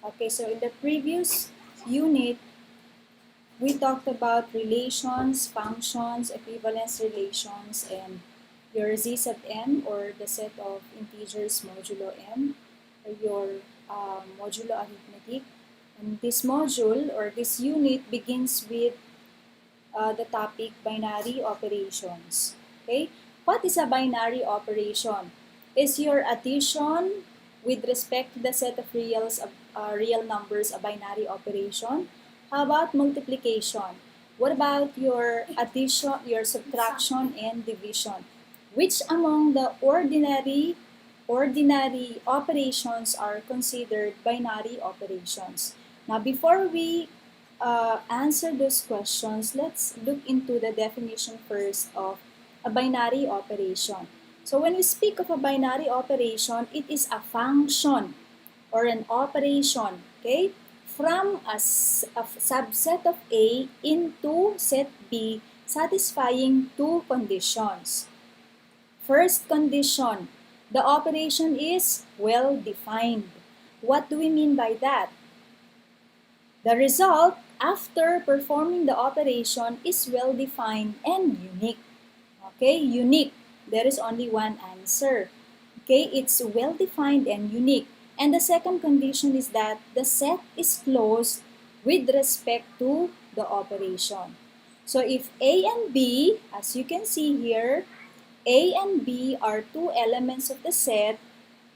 Okay, so in the previous unit, we talked about relations, functions, equivalence relations, and your z sub m, or the set of integers modulo m, or your modulo arithmetic. And this module or this unit begins with the topic binary operations. Okay, what is a binary operation? Is your addition with respect to the set of real numbers a binary operation? How about multiplication? What about your addition, your subtraction, and division? Which among the ordinary operations are considered binary operations? Now, before we answer those questions, let's look into the definition first of a binary operation. So when we speak of a binary operation, it is a function or an operation, okay, from a subset of A into set B, satisfying two conditions. First condition, the operation is well defined. What do we mean by that? The result after performing the operation is well defined and unique. Okay, unique. There is only one answer. Okay, it's well defined and unique. And the second condition is that the set is closed with respect to the operation. So if A and B, as you can see here, A and B are two elements of the set,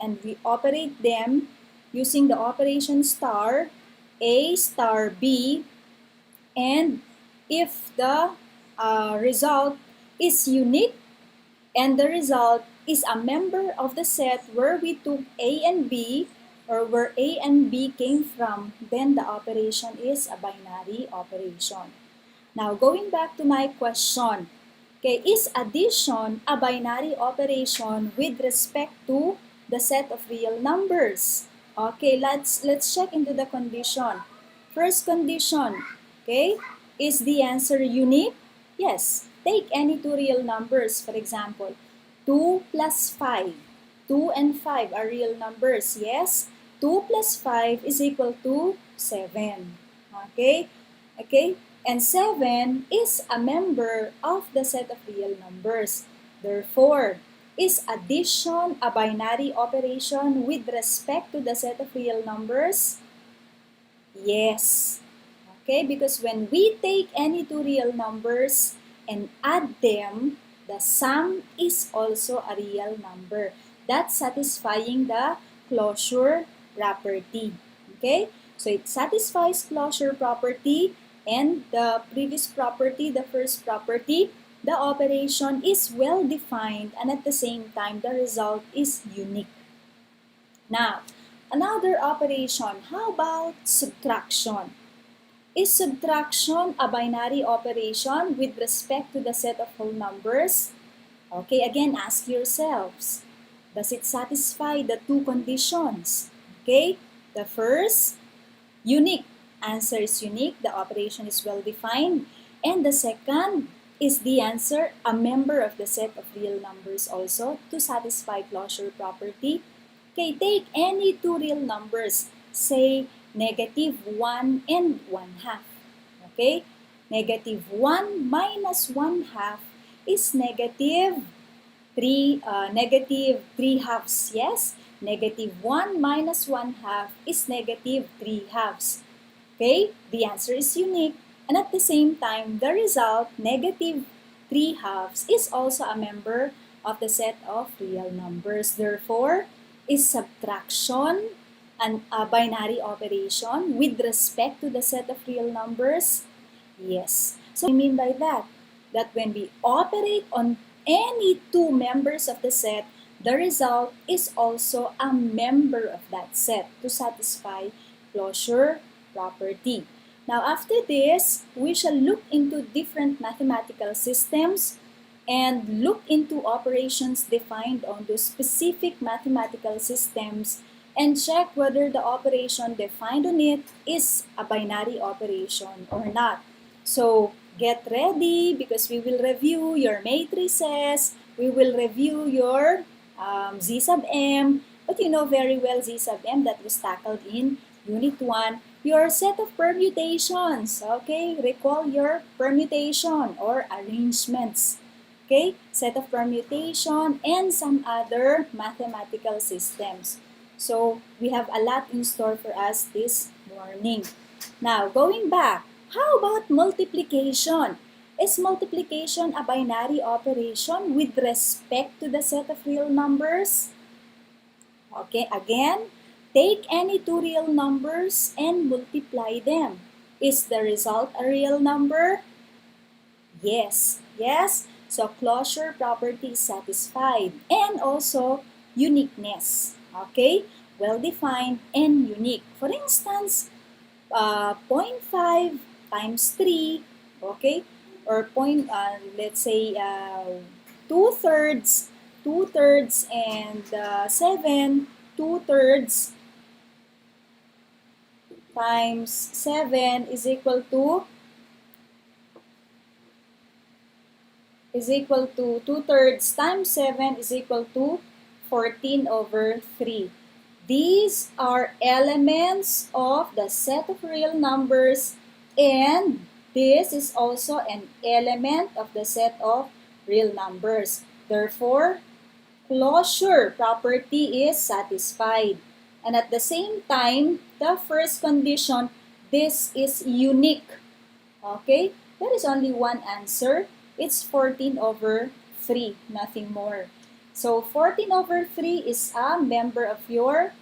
and we operate them using the operation star, A star B, and if the result is unique and the result is a member of the set where we took A and B, or where A and B came from, then the operation is a binary operation. Now, going back to my question, okay, is addition a binary operation with respect to the set of real numbers? Okay, let's check into the condition. First condition, okay, is the answer unique? Yes. Take any two real numbers, for example, 2 plus 5. 2 and 5 are real numbers, yes. 2 plus 5 is equal to 7. Okay? Okay? And 7 is a member of the set of real numbers. Therefore, is addition a binary operation with respect to the set of real numbers? Yes. Okay? Because when we take any two real numbers and add them, the sum is also a real number. That's satisfying the closure property. Okay? So it satisfies closure property, and the previous property, the first property, the operation is well defined, and at the same time, the result is unique. Now, another operation, how about subtraction? Is subtraction a binary operation with respect to the set of whole numbers? Okay, again, ask yourselves, does it satisfy the two conditions? Okay, the first, unique. Answer is unique, the operation is well defined. And the second is the answer, a member of the set of real numbers also, to satisfy closure property. Okay, take any two real numbers, say negative 1 and 1/2. Okay? Negative 1 minus 1/2 is negative 3 halves. Yes? Negative 1 minus 1/2 is negative 3 halves. Okay? The answer is unique. And at the same time, the result, negative 3 halves, is also a member of the set of real numbers. Therefore, is subtraction a binary operation with respect to the set of real numbers? Yes. So what I mean by that? That when we operate on any two members of the set, the result is also a member of that set to satisfy closure property. Now, after this, we shall look into different mathematical systems and look into operations defined on those specific mathematical systems and check whether the operation defined on it is a binary operation or not. So, get ready because we will review your matrices, we will review your z sub m, but you know very well z sub m that was tackled in Unit 1, your set of permutations. Okay, recall your permutation or arrangements. Okay, set of permutation and some other mathematical systems. So, we have a lot in store for us this morning. Now, going back, how about multiplication? Is multiplication a binary operation with respect to the set of real numbers? Okay, again, take any two real numbers and multiply them. Is the result a real number? Yes. Yes. So closure property is satisfied. And also uniqueness. Okay? Well-defined and unique. For instance, 0.5 times 3, okay? Or let's say 2/3, 2/3 and 7, 2/3 times 7 is equal to 2/3 times 7 is equal to 14/3. These are elements of the set of real numbers, and this is also an element of the set of real numbers. Therefore, closure property is satisfied. And at the same time, the first condition, this is unique. Okay? There is only one answer. It's 14/3, nothing more. So 14/3 is a member of your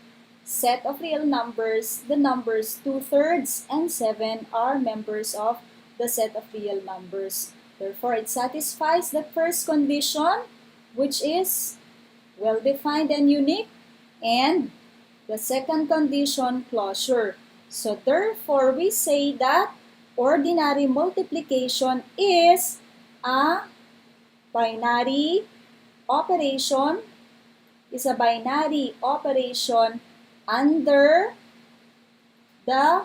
set of real numbers. The numbers 2/3 and 7 are members of the set of real numbers. Therefore, it satisfies the first condition, which is well-defined and unique, and the second condition, closure. So therefore, we say that ordinary multiplication is a binary operation, under the,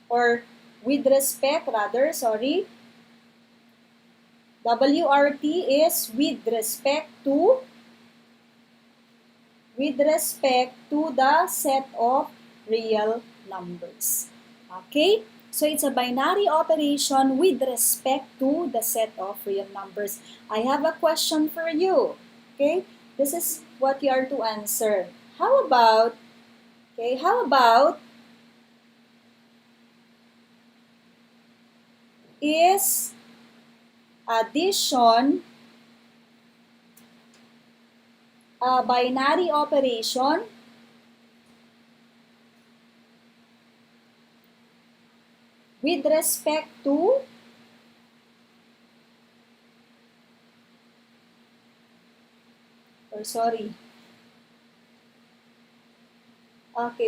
or with respect rather, sorry, WRT is with respect to the set of real numbers. Okay? So it's a binary operation with respect to the set of real numbers. I have a question for you. Okay? This is what you are to answer. How about is addition a binary operation with respect to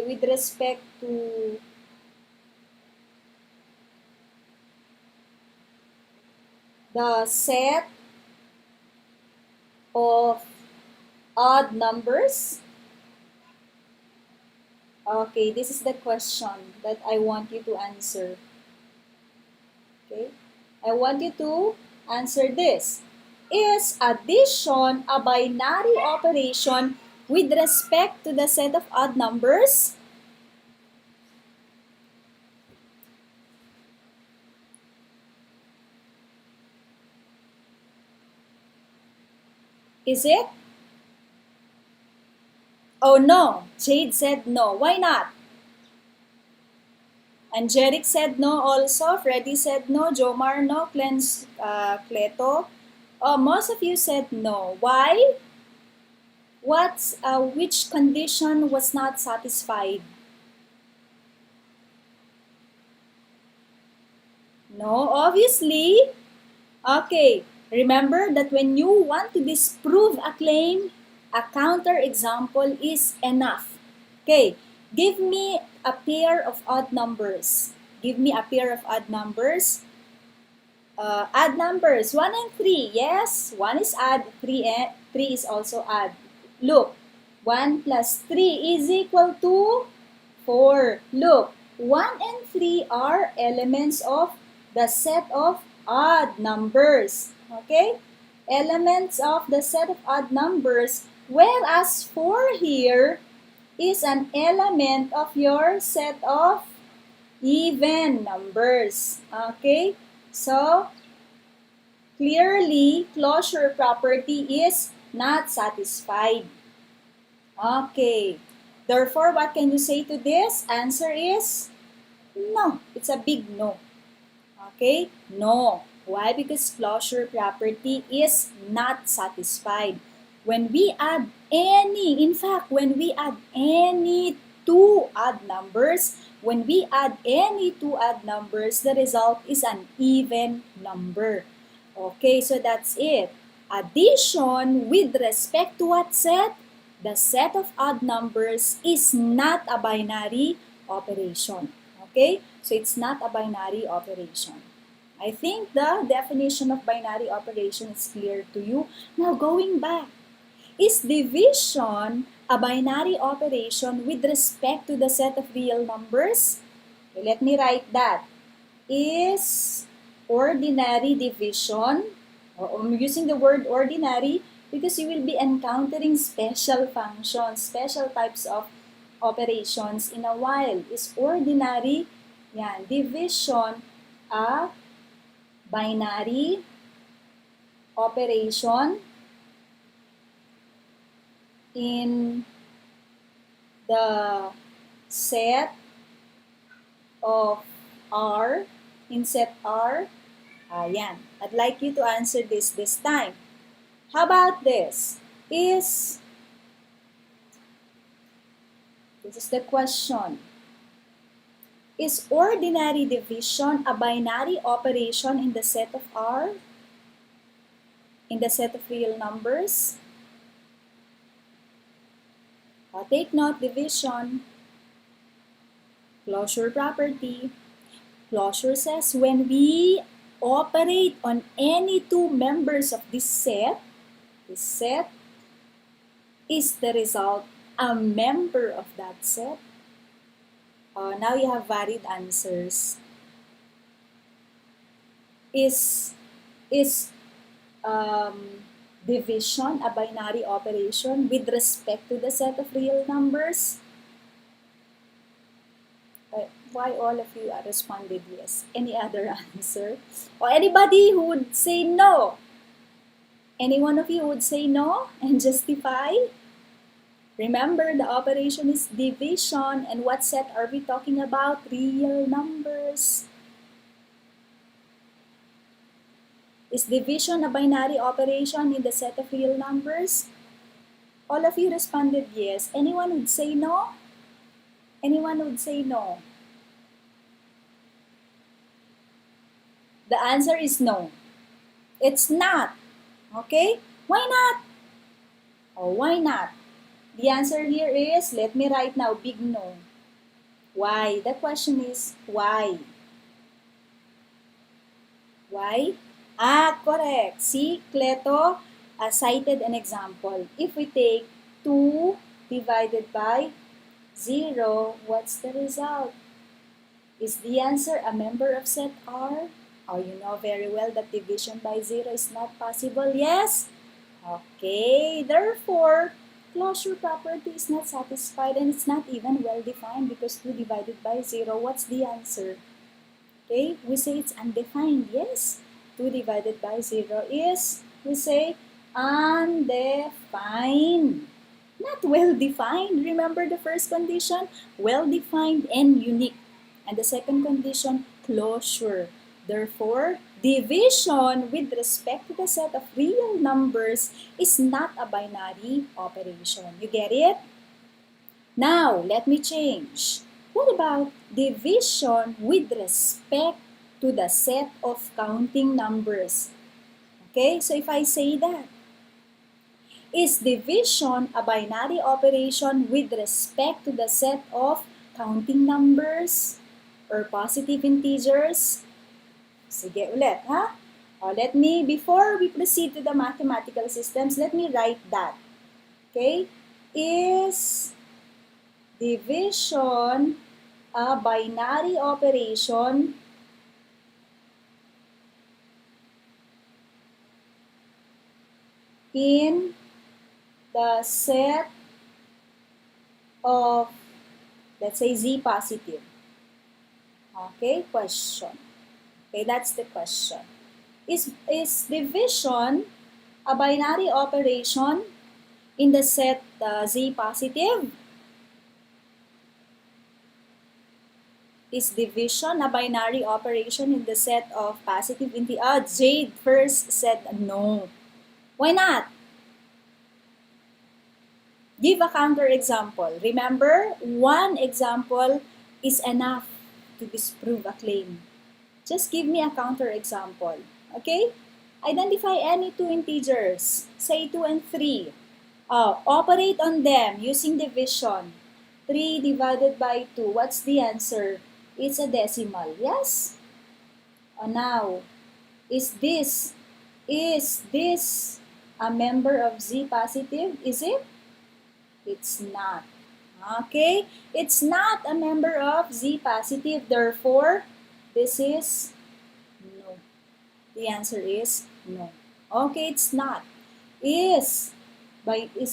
with respect to the set of odd numbers? Okay, this is the question that I want you to answer. Okay, I want you to answer this. Is addition a binary operation with respect to the set of odd numbers? Is it? Oh no, Jade said no. Why not? Angelic said no also. Freddy said no. Jomar no. Cleto. Oh, most of you said no. Why? Which condition was not satisfied? No, obviously. Okay, remember that when you want to disprove a claim, a counterexample is enough. Okay, give me a pair of odd numbers. Give me a pair of odd numbers. Odd numbers, 1 and 3. Yes, 1 is odd, 3 is also odd. Look, 1 plus 3 is equal to 4. Look, 1 and 3 are elements of the set of odd numbers. Okay? Elements of the set of odd numbers, whereas 4 here is an element of your set of even numbers. Okay? So, clearly, closure property is not satisfied. Okay. Therefore, what can you say to this? Answer is no. It's a big no. Okay? No. Why? Because closure property is not satisfied. When we add any, in fact, when we add any two odd numbers, the result is an even number. Okay, so that's it. Addition with respect to what set? The set of odd numbers is not a binary operation. Okay, so it's not a binary operation. I think the definition of binary operation is clear to you. Now going back, is division a binary operation with respect to the set of real numbers? Okay, let me write that. Is ordinary division, I'm using the word ordinary because you will be encountering special functions, special types of operations in a while. Is ordinary, yan, division a binary operation in the set of R, in set R? Ayan. I'd like you to answer this time. How about this? This is the question. Is ordinary division a binary operation in the set of R? In the set of real numbers? Take note, division, closure property. Closure says when we operate on any two members of this set is the result a member of that set? Now you have varied answers. Is division a binary operation with respect to the set of real numbers? Why all of you responded yes? Any other answer? Or anybody who would say no? Any one of you would say no and justify? Remember, the operation is division, and what set are we talking about? Real numbers. Is division a binary operation in the set of real numbers? All of you responded yes. Anyone would say no? Anyone would say no? The answer is no. It's not. Okay? Why not? Oh, why not? The answer here is, let me write now, big no. Why? The question is, why? Why? Correct. See, Cleto cited an example. If we take 2 divided by 0, what's the result? Is the answer a member of set R? Oh, you know very well that division by 0 is not possible. Yes? Okay, therefore, closure property is not satisfied and it's not even well defined because 2 divided by 0, what's the answer? Okay, we say it's undefined. Yes, 2 divided by 0 is, we say, undefined. Not well defined. Remember the first condition? Well defined and unique. And the second condition, closure. Therefore, division with respect to the set of real numbers is not a binary operation. You get it? Now, let me change. What about division with respect to the set of counting numbers? Okay, so if I say that, is division a binary operation with respect to the set of counting numbers or positive integers? Sige ulit, ha? Let me, before we proceed to the mathematical systems, let me write that. Okay? Is division a binary operation in the set of, let's say, z positive? Okay, question. Okay, that's the question. Is division a binary operation in the set z positive? Is division a binary operation in the set of positive integers? Jade first said no. Why not? Give a counterexample. Remember, one example is enough to disprove a claim. Just give me a counterexample. Okay? Identify any two integers, say 2 and 3. Operate on them using division. 3 divided by 2, what's the answer? It's a decimal, yes? Now, is this a member of Z positive? Is it? It's not. Okay? It's not a member of Z positive. Therefore, this is no. The answer is no. Okay, it's not. Is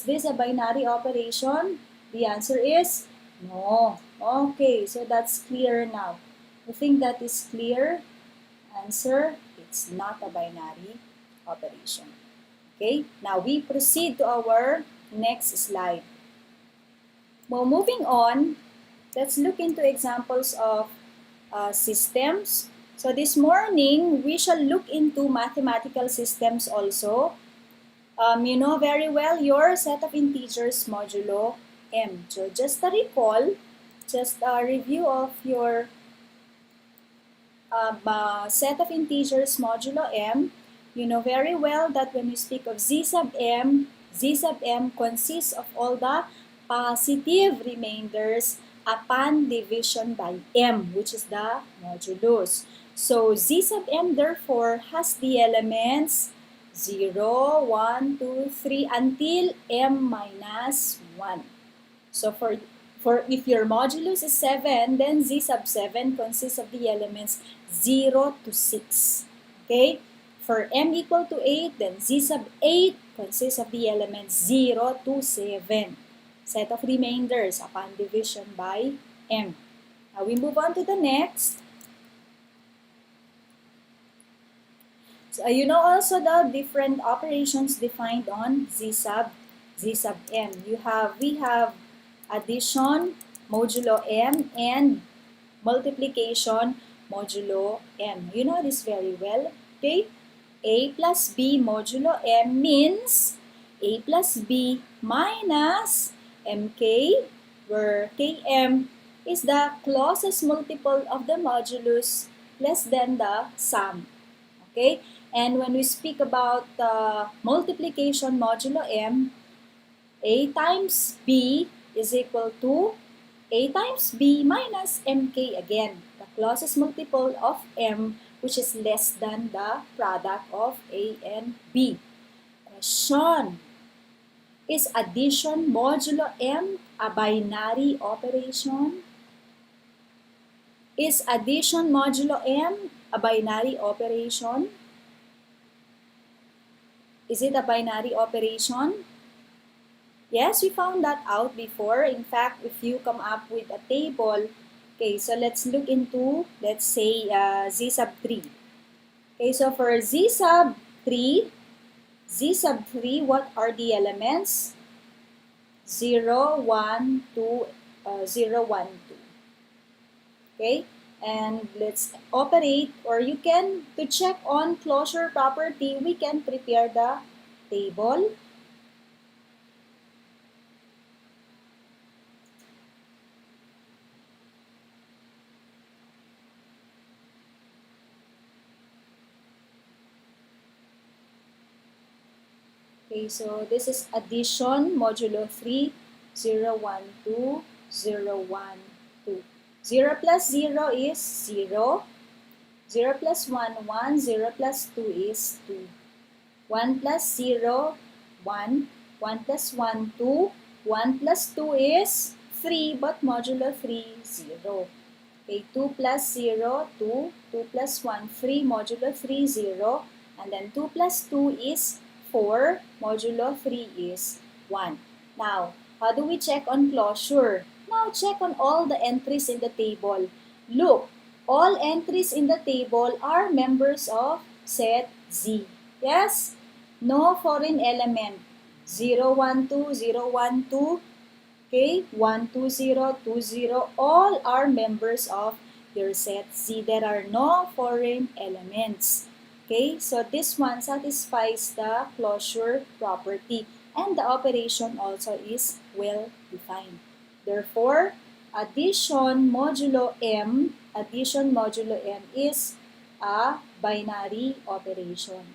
this a binary operation? The answer is no. Okay, so that's clear now. I think that is clear. Answer, it's not a binary operation. Okay, now we proceed to our next slide. Well, moving on, let's look into examples of systems. So this morning, we shall look into mathematical systems also. You know very well your set of integers modulo m. So just a recall, just a review of your set of integers modulo m. You know very well that when we speak of z sub m consists of all the positive remainders upon division by m, which is the modulus. So z sub m therefore has the elements 0, 1, 2, 3 until m minus 1. So for if your modulus is 7, then z sub 7 consists of the elements 0 to 6. Okay? For m equal to 8, then z sub 8 consists of the elements 0 to 7. Set of remainders upon division by m. Now we move on to the next. So, you know also the different operations defined on z sub m. We have addition modulo m and multiplication modulo m. You know this very well. Okay? A plus b modulo m means a plus b minus mk, where km is the closest multiple of the modulus less than the sum. Okay? And when we speak about multiplication modulo m, a times b is equal to a times b minus mk again, the closest multiple of m, which is less than the product of a and b. Question: is addition modulo m a binary operation? Is addition modulo m a binary operation? Is it a binary operation? Yes, we found that out before. In fact, if you come up with a table, okay, so let's look into, let's say, z sub 3. Okay, so for z sub 3, what are the elements? 0, 1, 2, 0, 1, 2. Okay, and let's operate, or you can, to check on closure property, we can prepare the table. Okay, so this is addition modulo 3, 0, 1, 2, 0, 1, 2. 0 plus 0 is 0. 0 plus 1, 1. 0 plus 2 is 2. 1 plus 0, 1. 1 plus 1, 2. 1 plus 2 is 3, but modulo 3, 0. Okay, 2 plus 0, 2. 2 plus 1, 3. Modulo 3, 0. And then 2 plus 2 is 4. Modulo 3 is 1. Now, How do we check on closure? Now check on all the entries in the table. Look, all entries in the table are members of set Z. Yes? No foreign element. 0, 1, 2, 0, 1, 2. Okay? 1, 2, 0, 2, 0. All are members of your set Z. There are no foreign elements. Okay? So this one satisfies the closure property. And the operation also is well defined. Therefore, addition modulo M is a binary operation.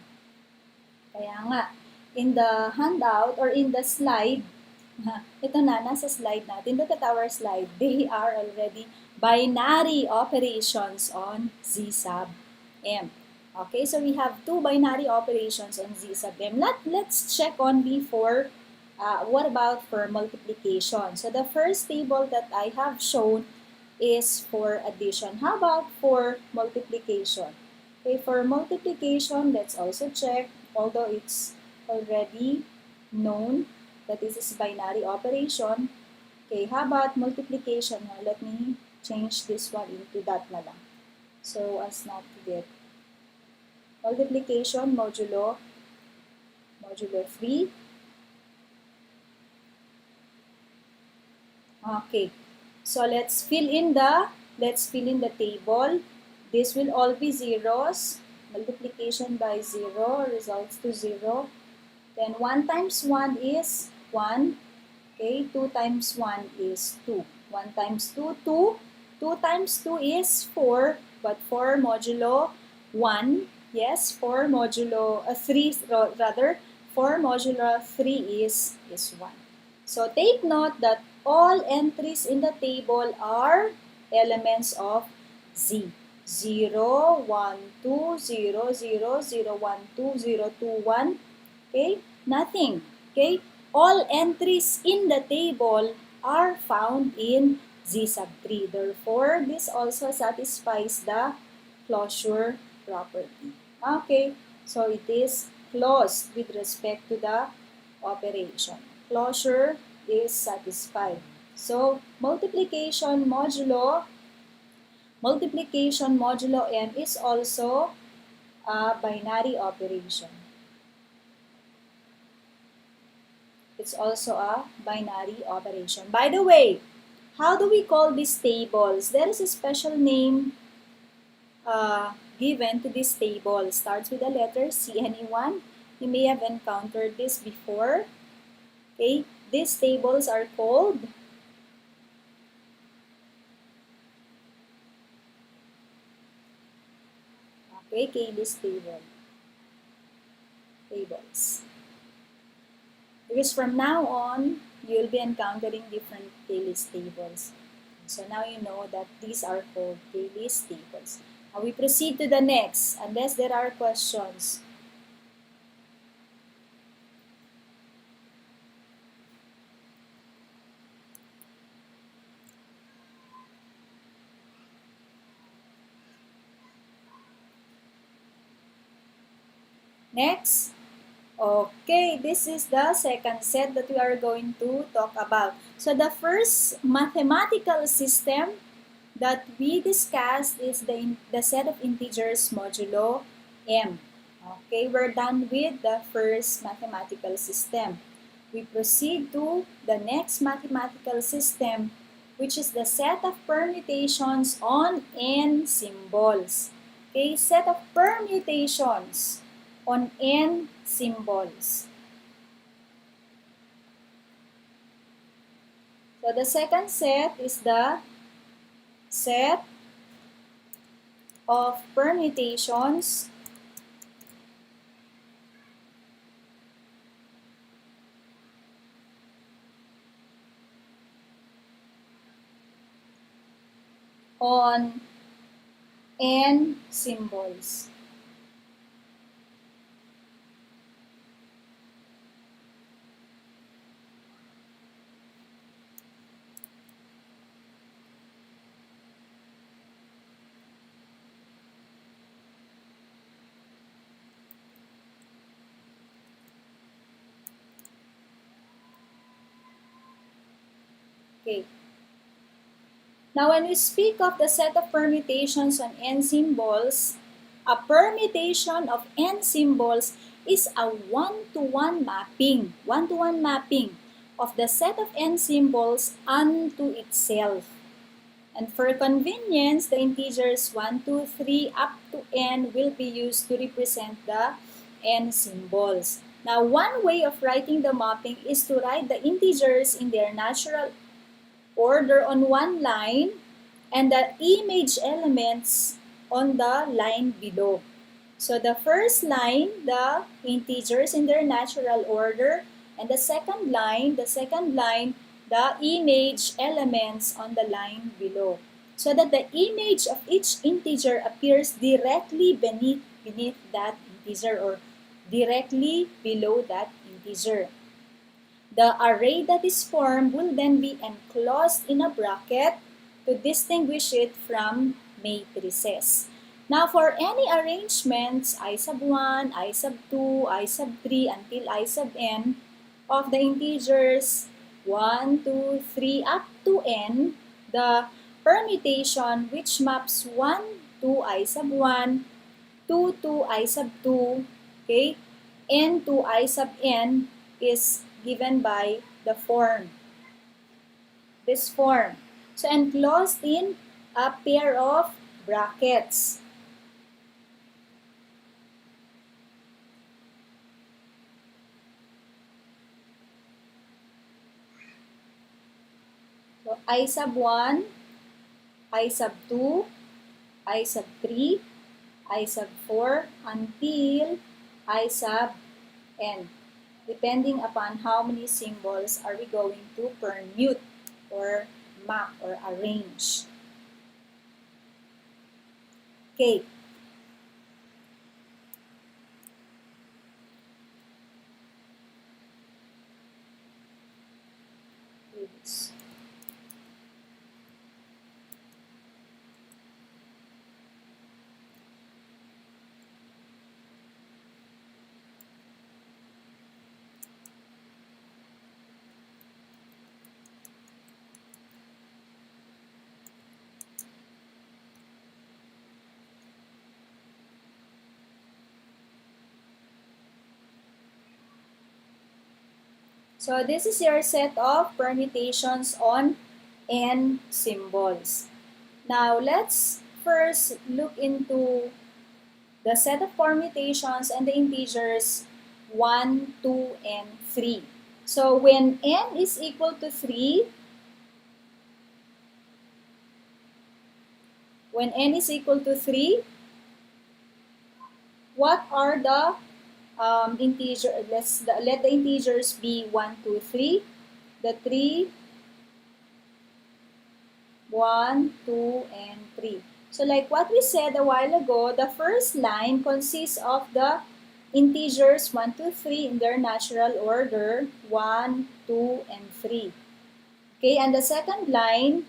Kaya nga, in the handout or in the slide, ito na, nasa slide natin. Look at our slide. They are already binary operations on Z sub M. Okay, so we have two binary operations on Z sub M. Let's check on before. What about for multiplication? So the first table that I have shown is for addition. How about for multiplication? Okay, for multiplication, let's also check, although it's already known that this is binary operation. Okay, how about multiplication? Now, let me change this one into that na lang. So, as not to get multiplication modulo 3. Okay, so let's fill in the table. This will all be zeros. Multiplication by 0 results to 0. Then 1 times 1 is 1. Okay, 2 times 1 is 2. 1 times 2, 2. 2 times 2 is 4. But 4 modulo 1, yes, 4 modulo 3 rather. 4 modulo 3 is 1. So take note that all entries in the table are elements of Z. 0, 1, 2, 0, 0, 0, 1, 2, 0, 2, 1. Okay? Nothing. Okay? All entries in the table are found in Z sub 3. Therefore, this also satisfies the closure property. Okay? So it is closed with respect to the operation. Closure is satisfied. So, multiplication modulo M is also a binary operation. It's also a binary operation. By the way, how do we call these tables? There is a special name given to this table. Starts with the letter C. Anyone? You may have encountered this before. Okay, these tables are called Cayley's tables. Because from now on, you'll be encountering different Cayley's tables. So now you know that these are called Cayley's tables. Now we proceed to the next, unless there are questions. Next. Okay, this is the second set that we are going to talk about. So the first mathematical system that we discussed is the set of integers modulo M. Okay, we're done with the first mathematical system. We proceed to the next mathematical system, which is the set of permutations on n symbols. Okay, set of permutations on n symbols. So the second set is the set of permutations on n symbols. Okay. Now, when we speak of the set of permutations on n symbols, a permutation of n symbols is a one-to-one mapping of the set of n symbols unto itself. And for convenience, the integers 1, 2, 3 up to n will be used to represent the n symbols. Now, one way of writing the mapping is to write the integers in their natural order on one line and the image elements on the line below. So the first line, the integers in their natural order, and the second line, the image elements on the line below. So that the image of each integer appears directly beneath that integer or directly below that integer. The array that is formed will then be enclosed in a bracket to distinguish it from matrices. Now, for any arrangements, I sub 1, I sub 2, I sub 3, until I sub n, of the integers 1, 2, 3, up to n, the permutation which maps 1 to I sub 1, 2 to I sub 2, okay, n to I sub n is given by the form. This form. So enclosed in a pair of brackets. So I sub 1, I sub 2, I sub 3, I sub 4 until I sub n. Depending upon how many symbols are we going to permute or map or arrange. Okay. Oops. So this is your set of permutations on n symbols. Now let's first look into the set of permutations and the integers 1, 2, and 3. So when n is equal to 3, what are the let the integers be 1, 2, 3. The 3, 1, 2, and 3. So like what we said a while ago, the first line consists of the integers 1, 2, 3 in their natural order, 1, 2, and 3. Okay, and the second line,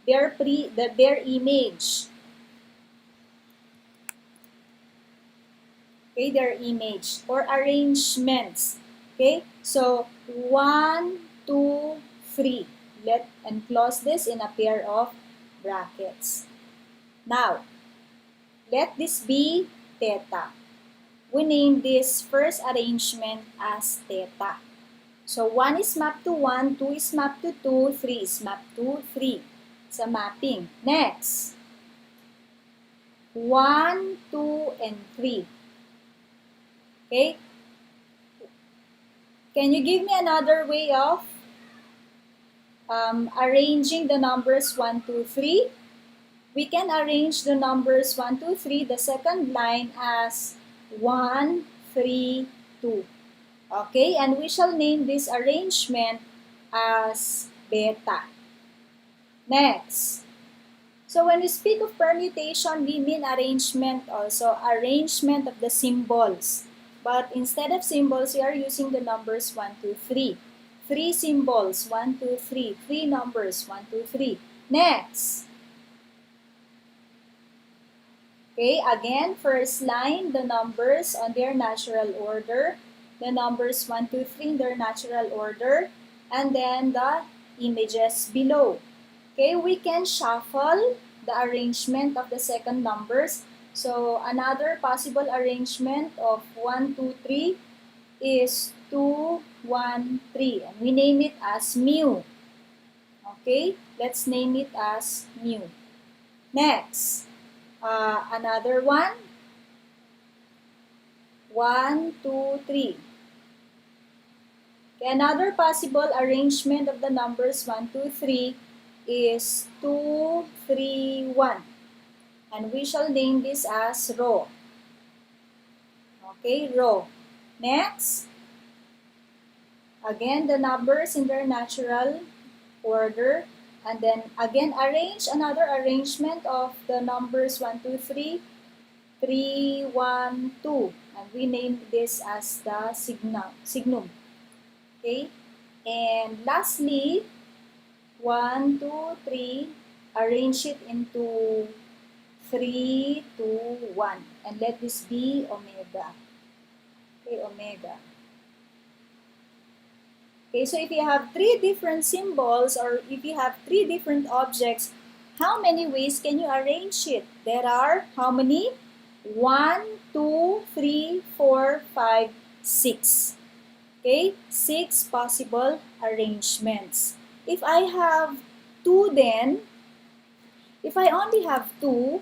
their image. Okay, their image or arrangements. Okay, so 1, 2, 3. Let enclose this in a pair of brackets. Now, let this be theta. We name this first arrangement as theta. So 1 is mapped to 1, 2 is mapped to 2, 3 is mapped to 3. It's a mapping. Next, 1, 2, and 3. Okay? Can you give me another way of arranging the numbers 1, 2, 3? We can arrange the numbers 1, 2, 3, the second line as 1, 3, 2. Okay, and we shall name this arrangement as beta. Next. So when we speak of permutation, we mean arrangement also, arrangement of the symbols. But instead of symbols, we are using the numbers 1, 2, 3. 3 symbols, 1, 2, 3. 3 numbers, 1, 2, 3. Next. Okay, again, first line, the numbers on their natural order. The numbers 1, 2, 3 in their natural order. And then the images below. Okay, we can shuffle the arrangement of the second numbers. So another possible arrangement of 1, 2, 3 is 2, 1, 3. And we name it as mu. Okay, let's name it as mu. Next, another one, 1, 2, 3. Okay, another possible arrangement of the numbers 1, 2, 3 is 2, 3, 1. And we shall name this as row. Okay, row. Next, again the numbers in their natural order. And then again arrange another arrangement of the numbers 1, 2, 3, 3, 1, 2. And we name this as the signum. Okay, and lastly, 1, 2, 3, arrange it into 3, 2, 1. And let this be omega. Okay, omega. Okay, so if you have three different symbols or if you have three different objects, how many ways can you arrange it? There are how many? 1, 2, 3, 4, 5, 6. Okay, 6 possible arrangements. If I have 2 then, if I only have 2,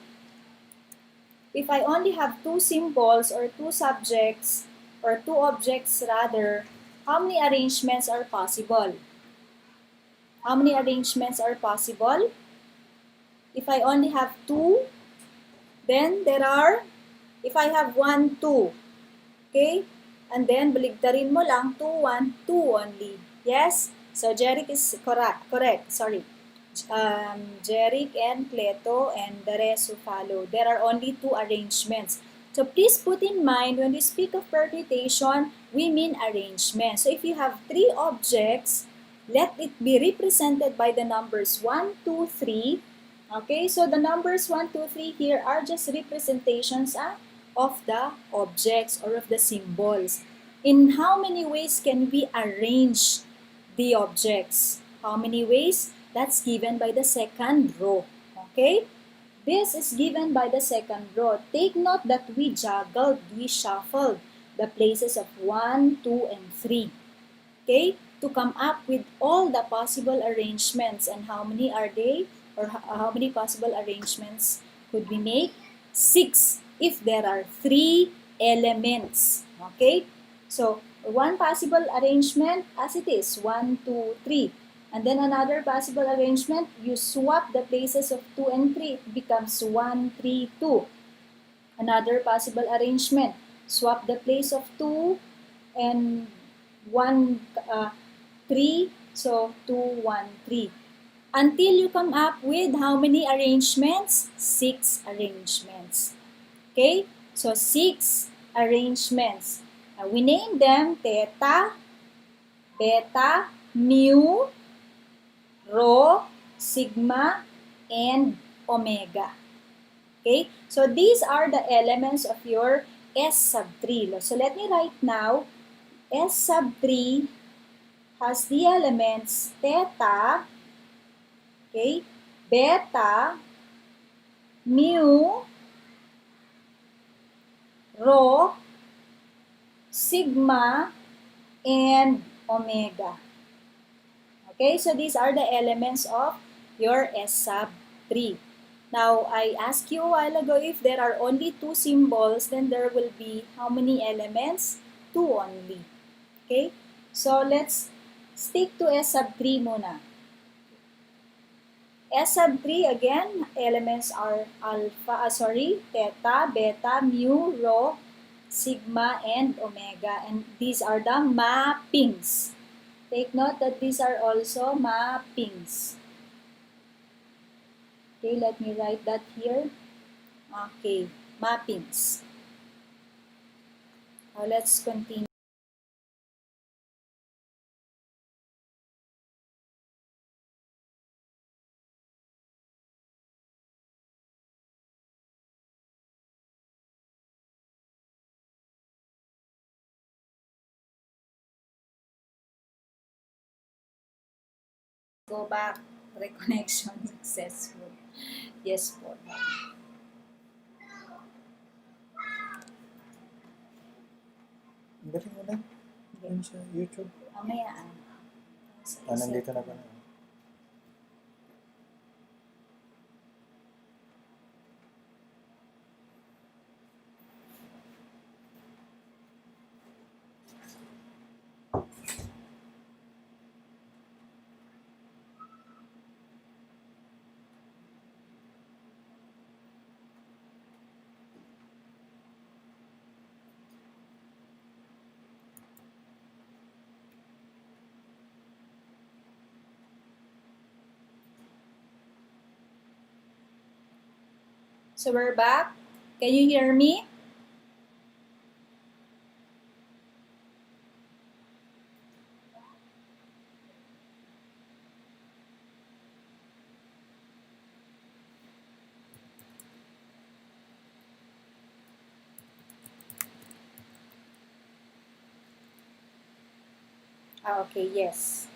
if I only have 2 symbols or 2 subjects or 2 objects rather, how many arrangements are possible? How many arrangements are possible? If I only have 2, then there are, if I have 1, 2, okay? And then baligtarin mo lang, 2, 1, 2 only. Yes? So Jeric is correct, sorry. Jeric and Cleto and the rest who follow. There are only 2 arrangements. So please put in mind, when we speak of permutation, we mean arrangement. So if you have 3 objects, let it be represented by the numbers 1, 2, 3. Okay, so the numbers 1, 2, 3 here are just representations of the objects or of the symbols. In how many ways can we arrange the objects? How many ways? That's given by the second row. Okay? This is given by the second row. Take note that we shuffled the places of 1, 2, and 3. Okay? To come up with all the possible arrangements. And how many are they? Or how many possible arrangements could we make? 6 if there are 3 elements. Okay? So, one possible arrangement as it is, 1, 2, 3. And then another possible arrangement, you swap the places of 2 and 3. It becomes 1, 3, 2. Another possible arrangement, swap the place of 2 and 1, 3. So, 2, 1, 3. Until you come up with how many arrangements? 6 arrangements. Okay? So, 6 arrangements. We name them theta, beta, mu, rho, sigma, and omega. Okay? So, these are the elements of your S sub 3. So, let me write now, S sub 3 has the elements theta, okay, beta, mu, rho, sigma, and omega. Okay, so these are the elements of your S sub 3. Now, I asked you a while ago if there are only 2 symbols, then there will be how many elements? 2 only. Okay, so let's stick to S sub 3 muna. S sub 3 again, elements are theta, beta, mu, rho, sigma, and omega. And these are the mappings. Take note that these are also mappings. Okay, let me write that here. Okay, mappings. Now let's continue. go back. Reconnection successful. Yes po. Galing mo na. Yun sa YouTube. Mamaya. Nandito na ba na? So we're back. Can you hear me? Okay, yes.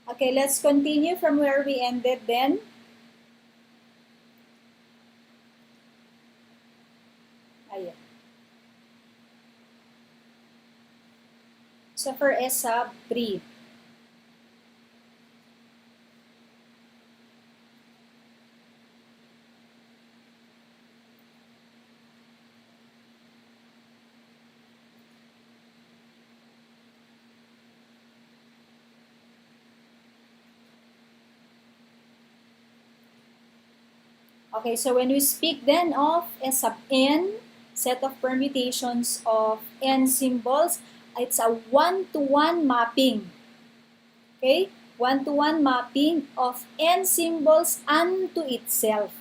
Okay, let's continue from where we ended then. Ayan. So for S sub 3. Okay, so when we speak then of S sub n, set of permutations of n symbols, it's a one-to-one mapping. Okay? One-to-one mapping of n symbols unto itself.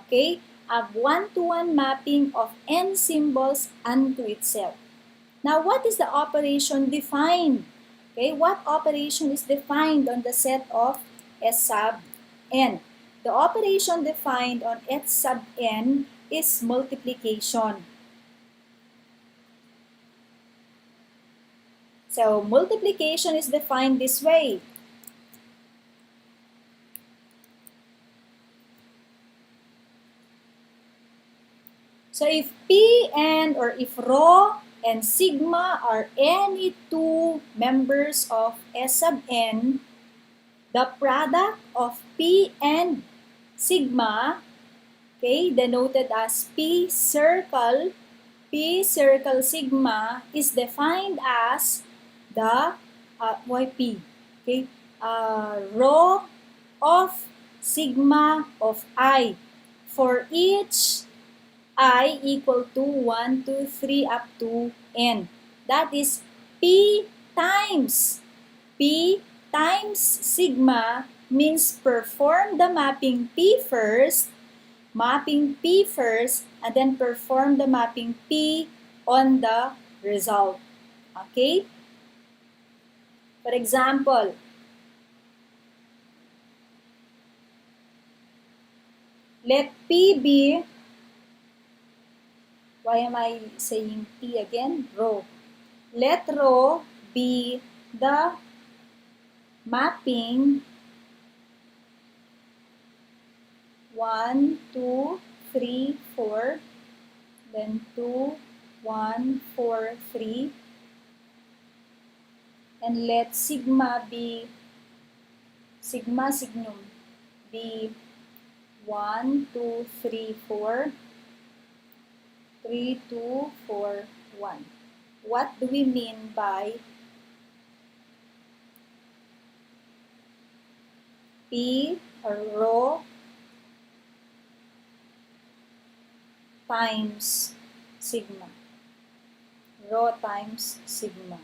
Okay? A one-to-one mapping of n symbols unto itself. Now, what is the operation defined? Okay, what operation is defined on the set of S sub n? The operation defined on S sub n is multiplication. So, multiplication is defined this way. So, if Pn or if rho and sigma are any two members of S sub n, the product of P and sigma, okay, denoted as P circle sigma is defined as the why P? Okay, rho of sigma of I for each I equal to 1, 2, 3 up to n. That is P times sigma means perform the mapping P first, and then perform the mapping P on the result. Okay? For example, let P be, why am I saying P again? Rho. Let rho be the mapping 1, 2, 3, 4, then 2, 1, 4, 3, and let sigma signum be 1, 2, 3, 4, 3, 2, 4, 1. What do we mean by P or rho times sigma? Rho times sigma.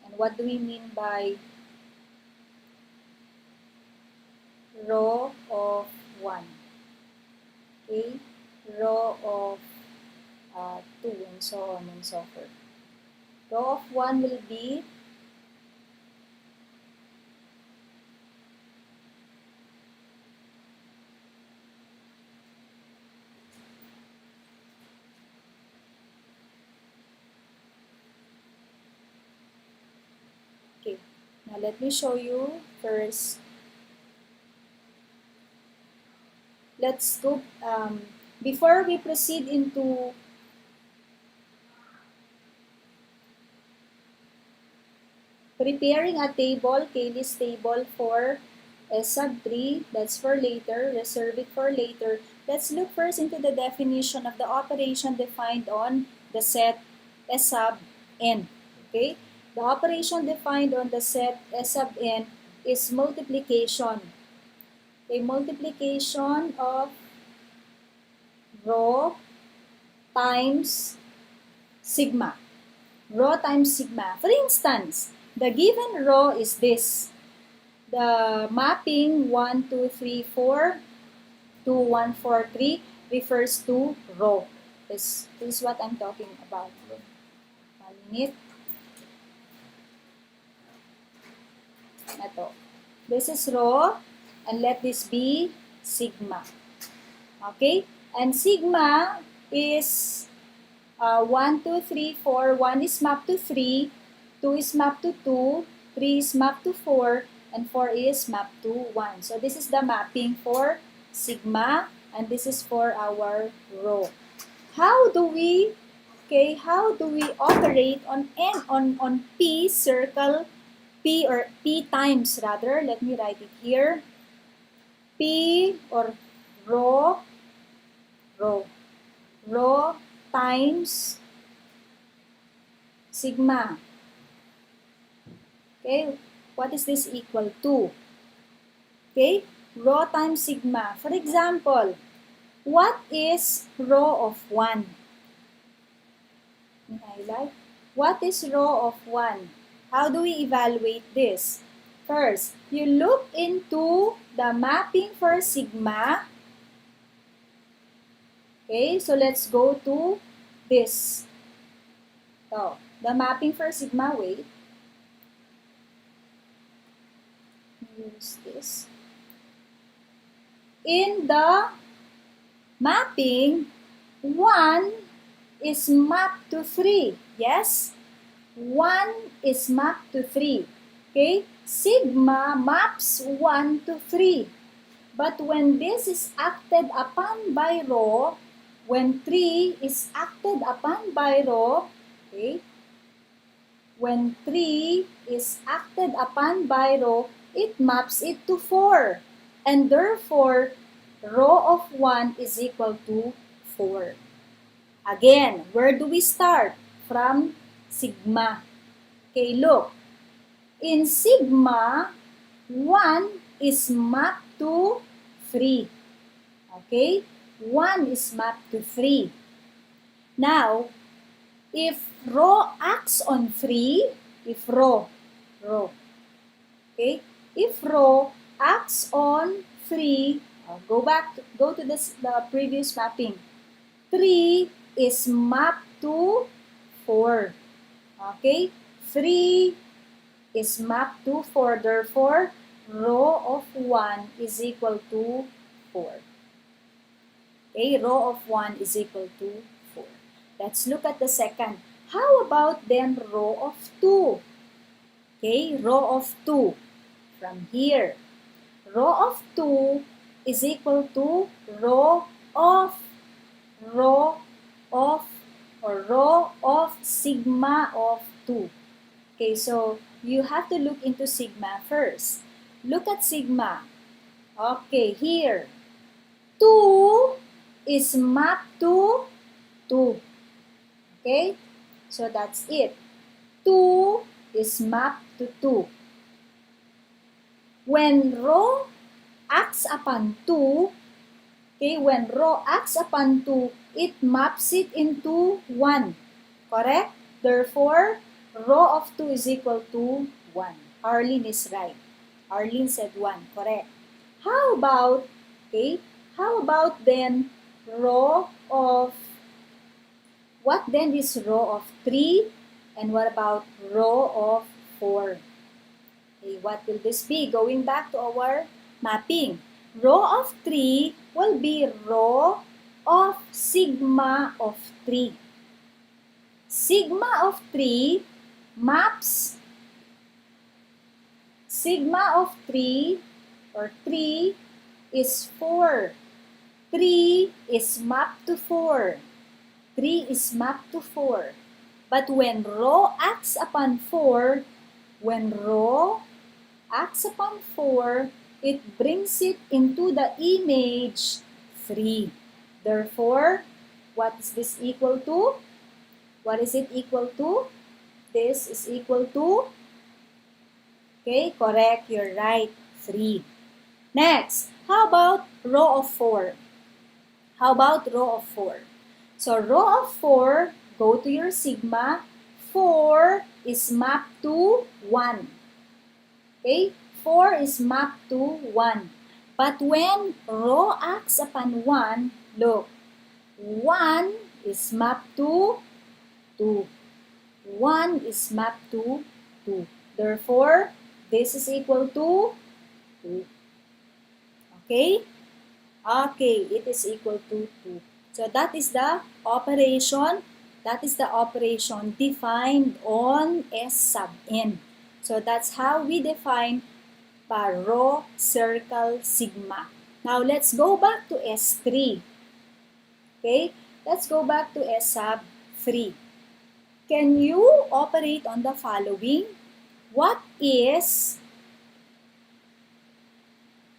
And what do we mean by rho of 1? Okay, rho of 2 and so on and so forth. Rho of 1 will be Now let me show you first. Let's go, before we proceed into preparing a table, Cayley's table for S sub 3, that's for later, reserve it for later. Let's look first into the definition of the operation defined on the set S sub n. Okay? The operation defined on the set S sub n is multiplication. A multiplication of rho times sigma. Rho times sigma. For instance, the given rho is this. The mapping 1, 2, 3, 4, 2, 1, 4, 3 refers to rho. This is what I'm talking about. 1 minute. Ito. This is rho, and let this be sigma. Okay? And sigma is 1, 2, 3, 4. 1 is mapped to 3, 2 is mapped to 2, 3 is mapped to 4, and 4 is mapped to 1. So this is the mapping for sigma, and this is for our rho. How do we operate on n, on p, circle p, or p times rather, let me write it here. P or rho times sigma. Okay, what is this equal to? Okay, rho times sigma. For example, what is rho of 1? Highlight. What is rho of 1? How do we evaluate this? First, you look into the mapping for sigma. Okay, so let's go to this. So, the mapping for sigma, wait. Use this. In the mapping, 1 is mapped to 3. Yes? 1 is mapped to 3. Okay? Sigma maps 1 to 3. But when this is acted upon by rho, when 3 is acted upon by rho, okay? When 3 is acted upon by rho, it maps it to 4. And therefore, rho of 1 is equal to 4. Again, where do we start? From sigma. Okay, look. In sigma, 1 is mapped to 3. Okay? 1 is mapped to 3. Now, if rho acts on 3, if rho, okay? If rho acts on 3, go to the previous mapping. 3 is mapped to 4. Okay? 3 is mapped to 4. Therefore, rho of 1 is equal to 4. Okay? Rho of 1 is equal to 4. Let's look at the second. How about then rho of 2? Okay? Rho of 2. From here. Rho of 2 is equal to rho of sigma of 2. Okay, so you have to look into sigma first. Look at sigma. Okay, here. 2 is mapped to 2. Okay, so that's it. 2 is mapped to 2. When rho acts upon 2, okay, when rho acts upon 2, it maps it into 1. Correct? Therefore, rho of 2 is equal to 1. Arlene is right. Arlene said 1. Correct. How about, okay, how about then rho of, what then is rho of 3? And what about rho of 4? Okay, what will this be? Going back to our mapping. Rho of 3 will be rho of sigma of 3. Sigma of 3 maps sigma of 3 or 3 is 4. 3 is mapped to 4. 3 is mapped to 4. But when rho acts upon 4, it brings it into the image 3. Therefore, what is this equal to? What is it equal to? This is equal to, okay, correct, you're right, 3. Next, how about row of 4? How about row of 4? So row of 4, go to your sigma. 4 is mapped to 1. Okay? 4 is mapped to 1. But when row acts upon 1, look, 1 is mapped to 2. 1 is mapped to 2. Therefore, this is equal to 2. Okay? Okay, it is equal to 2. So that is the operation. That is the operation defined on S sub n. So that's how we define rho, circle, sigma. Now let's go back to S3. Okay, let's go back to S sub 3. Can you operate on the following? What is,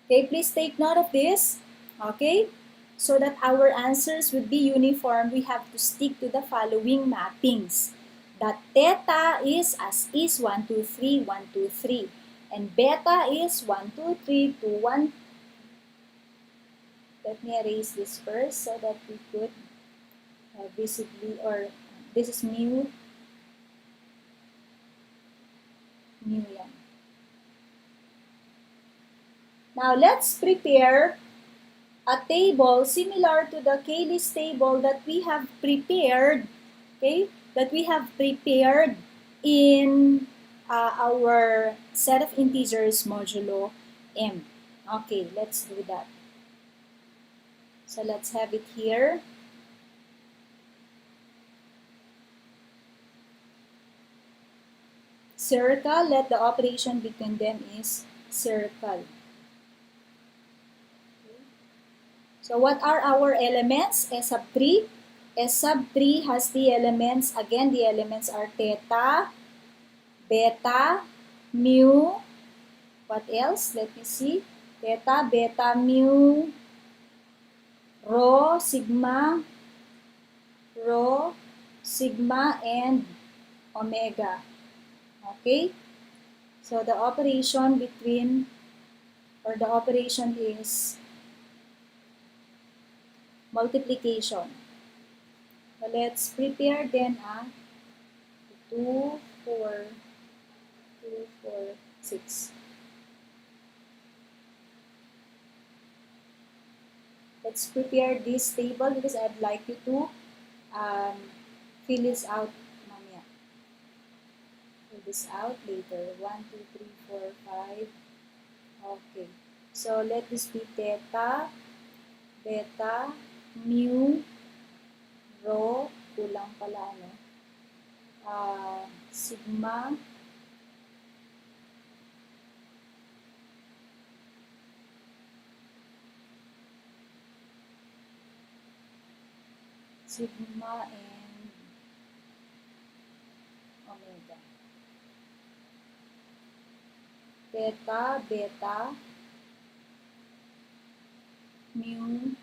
okay, please take note of this, okay? So that our answers would be uniform, we have to stick to the following mappings. That theta is as is 1, 2, 3, 1, 2, 3. And beta is 1, 2, 3, 2, 1. Let me erase this first so that we could visibly, or this is mu yan. Now, let's prepare a table similar to the Cayley's table that we have prepared, okay? That we have prepared in our set of integers modulo m. Okay, let's do that. So let's have it here. Circle, let the operation between them is circle. So what are our elements? S sub 3. S sub 3 has the elements, again the elements are theta, beta, mu, what else? Let me see. Theta, beta, mu, rho, sigma, and omega. Okay? So the operation between, or the operation is multiplication. So let's prepare then 2, 4, 6. Let's prepare this table because I'd like you to fill this out mamaya. Fill this out later. 1, 2, 3, 4, 5. Okay. So let this be theta, beta, mu, rho, kulang pala ano, sigma, and omega. Theta, beta, mu,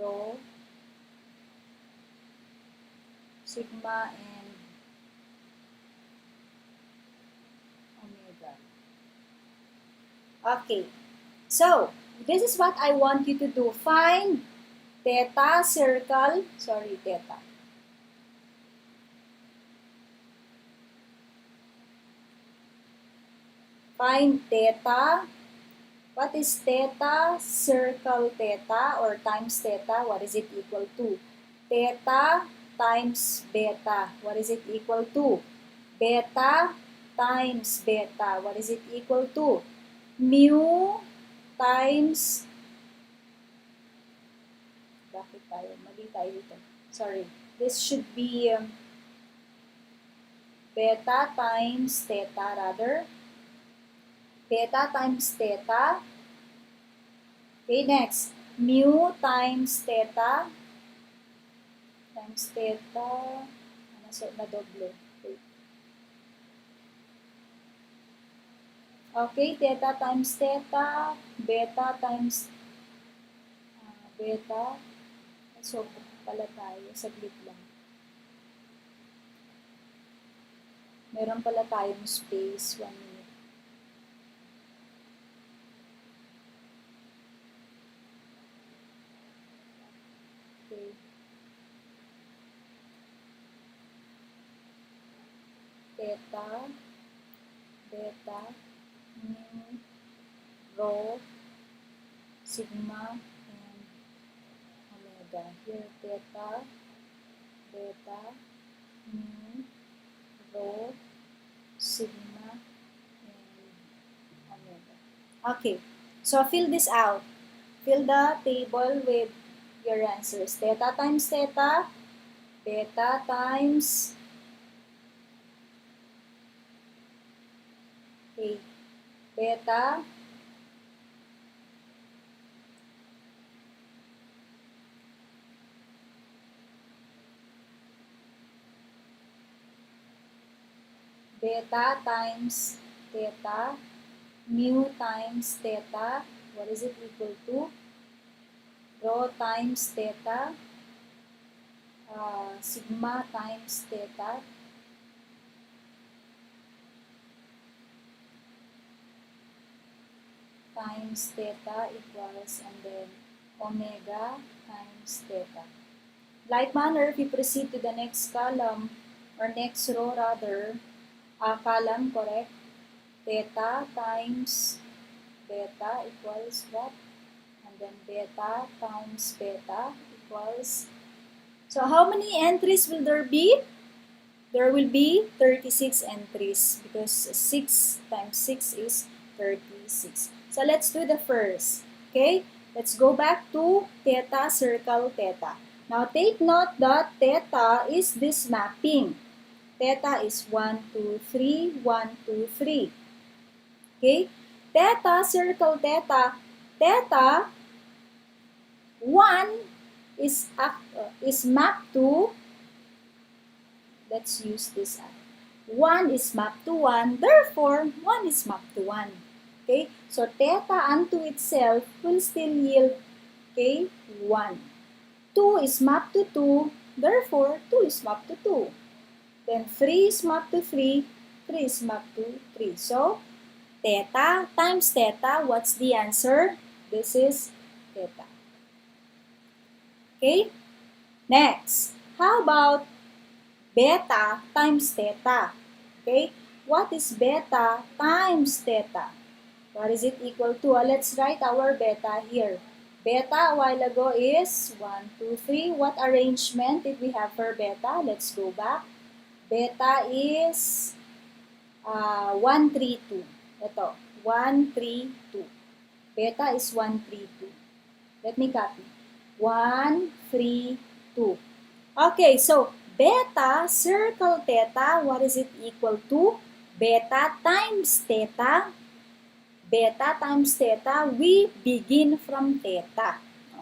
rho, sigma, and omega. Okay, so this is what I want you to do. Find theta, circle, theta. Find theta. What is theta? Circle theta or times theta. What is it equal to? Theta times beta. What is it equal to? Beta times beta. What is it equal to? Mu times, bakit tayo? Mali tayo dito. Sorry. This should be Beta times theta rather. Beta times theta. Okay, next. Mu times theta. Times theta. Na doble. Okay. Okay, theta times theta. Beta times beta. So, pala tayo. Saglit lang. Meron pala tayong space. 1 minute. Okay. Theta, beta, mu, rho, sigma, and omega. Here, theta, beta, mu, rho, sigma, and omega. Okay, so fill this out. Fill the table with your answers. Theta times theta, beta times beta, beta times theta, mu times theta, what is it equal to? Rho times theta, sigma times theta, times theta equals, and then omega times theta. Like manner, if we proceed to the next column, or next row rather, column, correct? Theta times beta equals what? And then beta times beta equals. So how many entries will there be? There will be 36 entries because 6 times 6 is 36. So let's do the first. Okay? Let's go back to theta, circle theta. Now take note that theta is this mapping. Theta is 1, 2, 3, 1, 2, 3. Okay? Theta, circle theta. Theta, 1 is mapped to, let's use this. 1 is mapped to 1, therefore 1 is mapped to 1. Okay? So theta unto itself will still yield, okay, 1. 2 is mapped to 2, therefore 2 is mapped to 2. Then 3 is mapped to 3, 3 is mapped to 3. So theta times theta, what's the answer? This is theta. Okay? Next, how about beta times theta? Okay? What is beta times theta? What is it equal to? Let's write our beta here. Beta a while ago is 1, 2, 3. What arrangement did we have for beta? Let's go back. Beta is 1, 3, 2. Ito, 1, 3, 2. Beta is 1, 3, 2. Let me copy. 1, 3, 2. Okay, so beta, circle theta, what is it equal to? Beta times theta. Beta times theta, we begin from theta.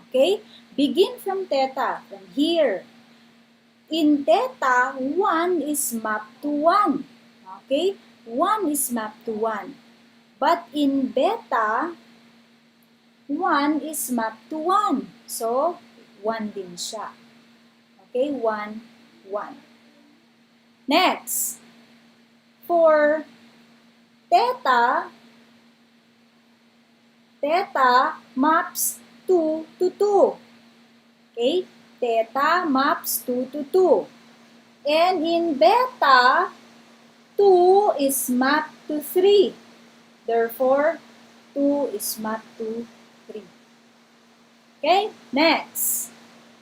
Okay? Begin from theta, from here. In theta, 1 is mapped to 1. Okay? 1 is mapped to 1. But in beta, 1 is mapped to 1. So, 1 din siya. Okay? 1, 1. Next, for theta, theta maps 2 to 2. Okay? Theta maps 2 to 2. And in beta, 2 is mapped to 3. Therefore, 2 is mapped to 3. Okay? Next,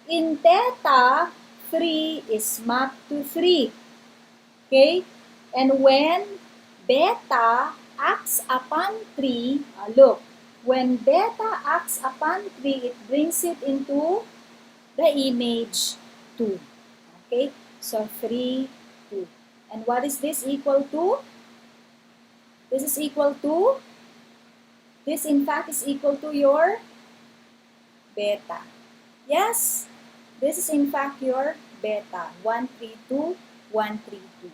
in theta, 3 is mapped to 3. Okay? And when beta acts upon 3, look, when beta acts upon 3, it brings it into the image 2. Okay? So, 3, 2. And what is this equal to? This is equal to, this in fact is equal to your beta. Yes, this is in fact your beta, 132, 132.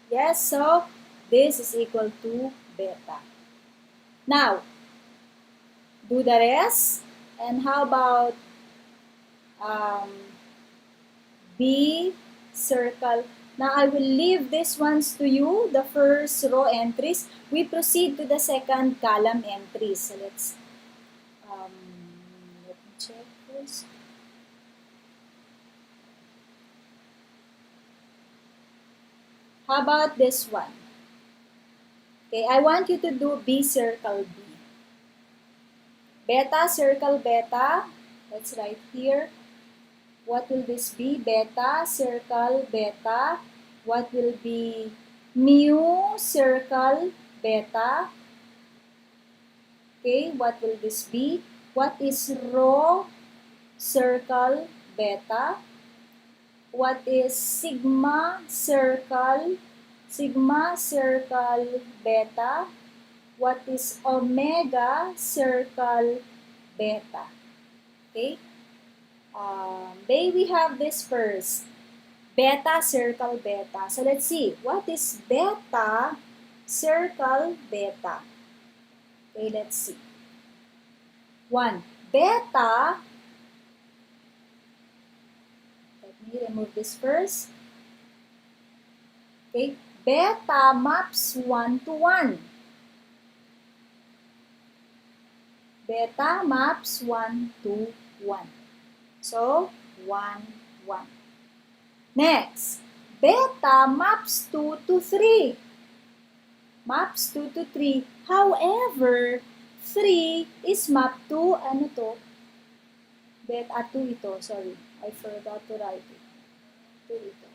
Yes, so this is equal to beta. Now, do the rest. And how about B circle? Now, I will leave these ones to you, the first row entries. We proceed to the second column entries. So let's, let me check first. How about this one? Okay, I want you to do B circle B. Beta circle beta. Let's write here. What will this be? Beta circle beta. What will be mu circle beta? Okay, what will this be? What is rho circle beta? What is sigma circle beta? What is omega circle beta? Okay? May we have this first. Beta circle beta. So let's see. What is beta circle beta? Okay, let's see. 1. Beta. Let me remove this first. Okay. Beta maps 1 to 1. Beta maps 1 to 1. So, 1, 1. Next, beta maps 2 to 3. Maps 2 to 3. However, 3 is mapped to, ano to? Beta 2 ito, sorry. I forgot to write it. 2 ito.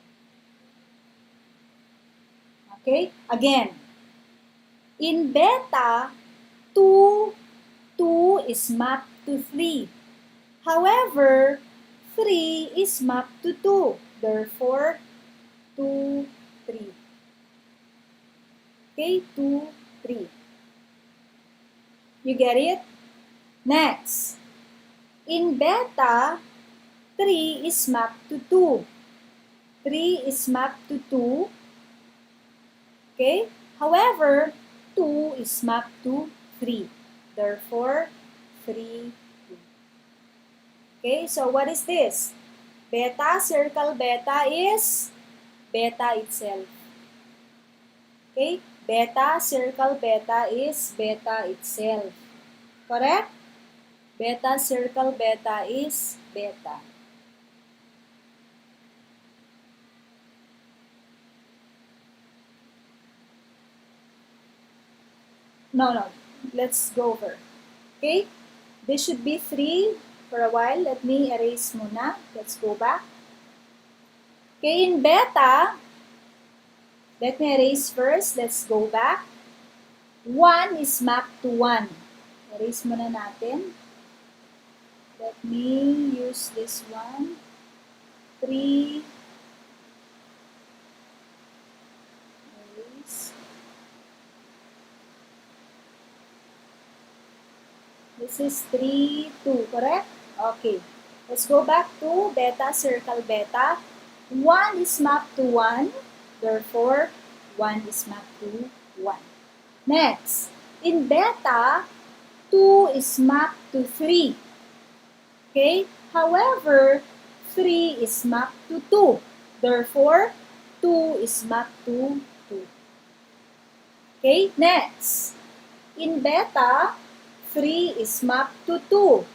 Okay, again. In beta, 2 is mapped to 3. However, 3 is mapped to 2. Therefore, 2, 3. Okay, 2, 3. You get it? Next, in beta, 3 is mapped to 2. 3 is mapped to 2. Okay? However, 2 is mapped to 3. Therefore, 3, 2. Okay, so what is this? Beta circle beta is beta itself. Okay? Beta circle beta is beta itself. Correct? Beta circle beta is beta. No. Let's go over. Okay? This should be 3 for a while. Let me erase muna. Let's go back. Okay, in beta, let me erase first. Let's go back. 1 is mapped to 1. Erase muna natin. Let me use this one. 3. Erase. This is 3, 2, correct? Okay. Let's go back to beta circle beta. 1 is mapped to 1. Therefore, 1 is mapped to 1. Next, in beta, 2 is mapped to 3. Okay? However, 3 is mapped to 2. Therefore, 2 is mapped to 2. Okay? Next, in beta, 3 is mapped to 2.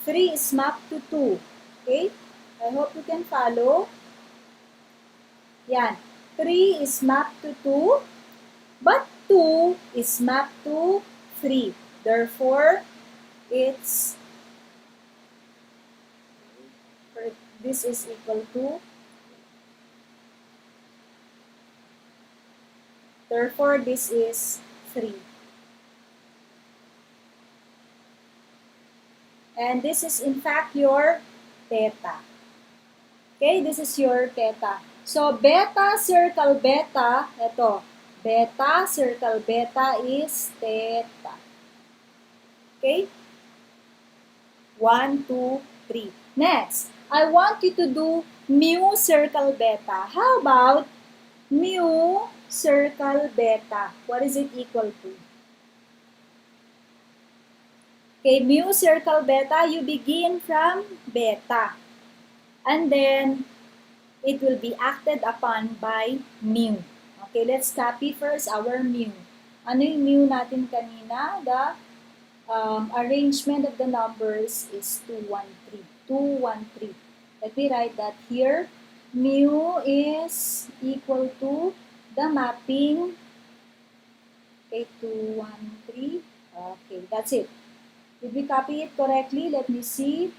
3 is mapped to 2. Okay? I hope you can follow. Yan. 3 is mapped to 2. But 2 is mapped to 3. Therefore, this is equal to, therefore this is 3. And this is in fact your theta. Okay, this is your theta. So, beta circle beta, ito, beta circle beta is theta. Okay? 1, 2, 3. Next, I want you to do mu circle beta. How about mu circle beta? What is it equal to? Okay, mu circle beta, you begin from beta. And then, it will be acted upon by mu. Okay, let's copy first our mu. Ano yung mu natin kanina? The arrangement of the numbers is 2, 1, 3. 2, 1, 3. Let me write that here. Mu is equal to the mapping. Okay, 2, 1, 3. Okay, that's it. Did we copy it correctly? Let me see.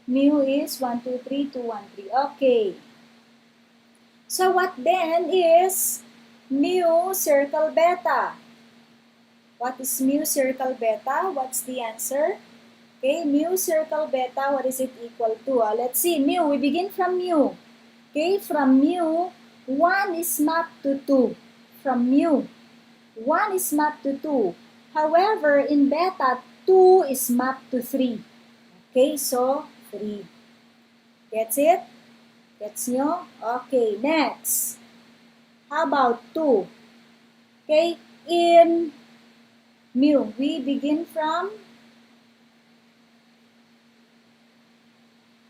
Mu is 1, 2, 3, 2, 1, 3. Okay. So what then is mu circle beta? What is mu circle beta? What's the answer? Okay, mu circle beta, what is it equal to? Let's see, mu, we begin from mu. Okay, from mu, 1 is mapped to 2. From mu, 1 is mapped to 2. However, in beta, 2 is mapped to 3. Okay, so 3. Gets it? Gets nyo? Okay, next. How about 2? Okay, in mu, we begin from,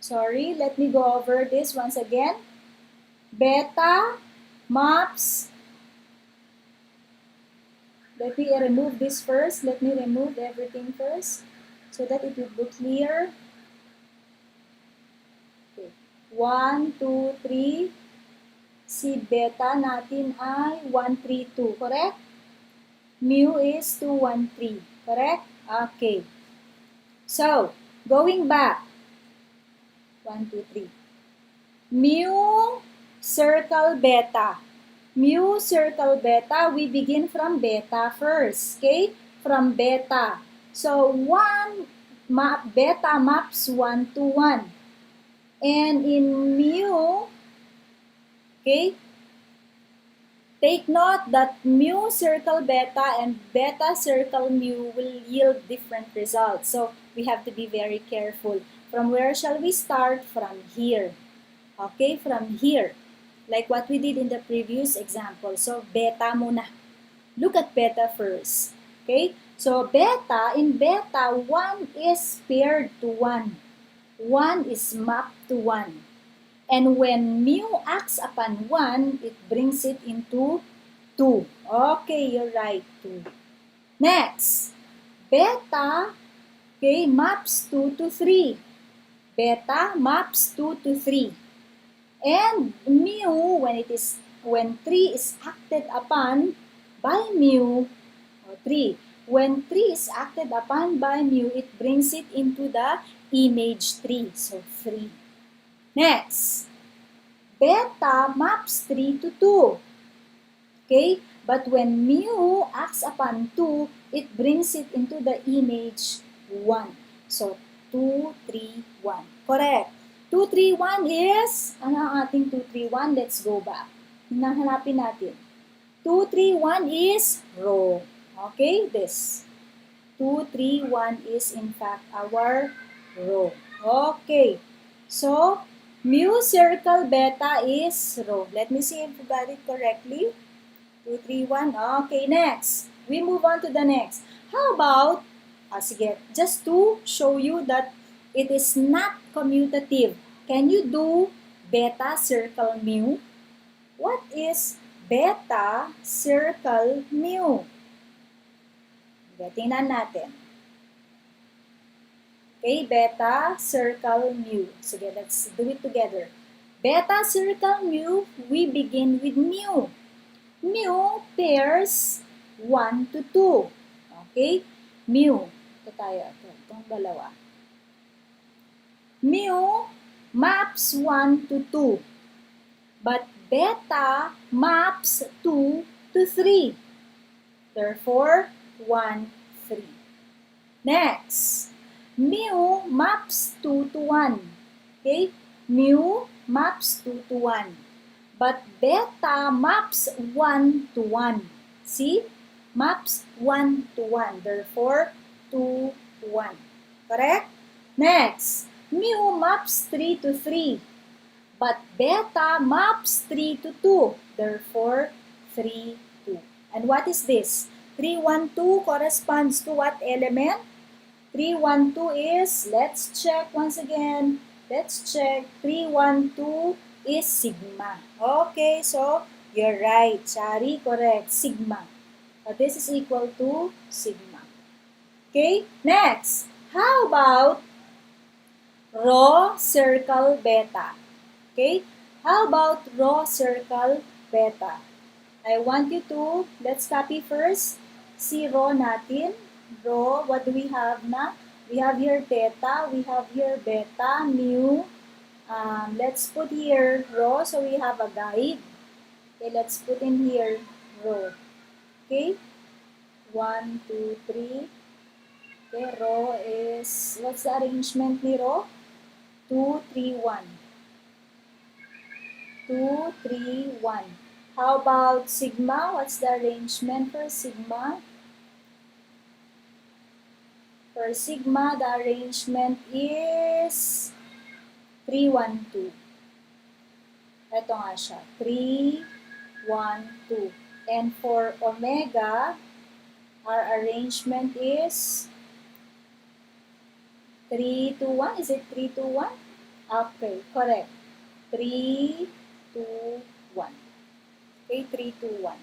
sorry, let me go over this once again. Beta maps, let me remove this first. Let me remove everything first so that it will be clear. Okay. 1, 2, 3. Si beta natin ay 1, 3, 2. Correct? Mu is 2, 1, 3. Correct? Okay. So, going back. 1, 2, 3. Mu circle beta. Mu circle beta, we begin from beta first. Okay? From beta. So, beta maps 1 to 1. And in mu, okay, take note that mu circle beta and beta circle mu will yield different results. So, we have to be very careful. From where shall we start? From here. Okay, from here. Like what we did in the previous example. So, beta muna. Look at beta first. Okay, so beta, in beta, 1 is paired to 1. 1 is mapped to 1. And when mu acts upon 1, it brings it into 2. Okay, you're right, 2. Next, beta, okay, maps 2 to 3. Beta maps 2 to 3. And mu, when 3 is acted upon by mu, or 3, when 3 is acted upon by mu, it brings it into the image 3. So, 3. Next, beta maps 3 to 2. Okay? But when mu acts upon 2, it brings it into the image 1. So, 2, 3, 1. Correct. 2, 3, 1 is, ano ang ating 2, 3, 1? Let's go back. Hinahanapin natin. 2, 3, 1 is row. Okay? This. 2, 3, 1 is in fact our row. Okay. So, mu circle beta is row. Let me see if we got it correctly. 2, 3, 1. Okay, next. We move on to the next. How about, sige, just to show you that it is not commutative. Can you do beta circle mu? What is beta circle mu? Okay, tingnan natin. Okay, beta circle mu. Sige, let's do it together. Beta circle mu, we begin with mu. Mu pairs 1 to 2. Okay? Mu. Ito tayo. Itong dalawa. Mu maps 1 to 2. But beta maps 2 to 3. Therefore, 1, 3. Next, mu maps 2 to 1. Okay? Mu maps 2 to 1. But beta maps 1 to 1. See? Maps 1 to 1. Therefore, 2 to 1. Correct? Next, mu maps 3 to 3. But beta maps 3 to 2. Therefore, 3, 2. And what is this? 3, 1, 2 corresponds to what element? 3, 1, 2 is, let's check once again. Let's check. 3, 1, 2 is sigma. Okay, so you're right. Shari, correct. Sigma. But this is equal to sigma. Okay, next. How about rho circle beta? Okay, how about rho circle beta? I want you to, let's copy first. Si rho natin. Rho, what do we have na? We have here theta, we have here beta, mu. Let's put here rho, so we have a guide. Okay, let's put in here rho. Okay, 1, 2, 3. Okay, rho is, what's the arrangement ni rho? 2, 3, 1. 2, 3, 1. How about sigma? What's the arrangement for sigma? For sigma, the arrangement is 3, 1, 2. Ito nga siya. 3, 1, 2. And for omega, our arrangement is 3, 2, 1. Is it 3, 2, 1? Okay, correct. 3, 2, 1. Okay, 3, 2, 1.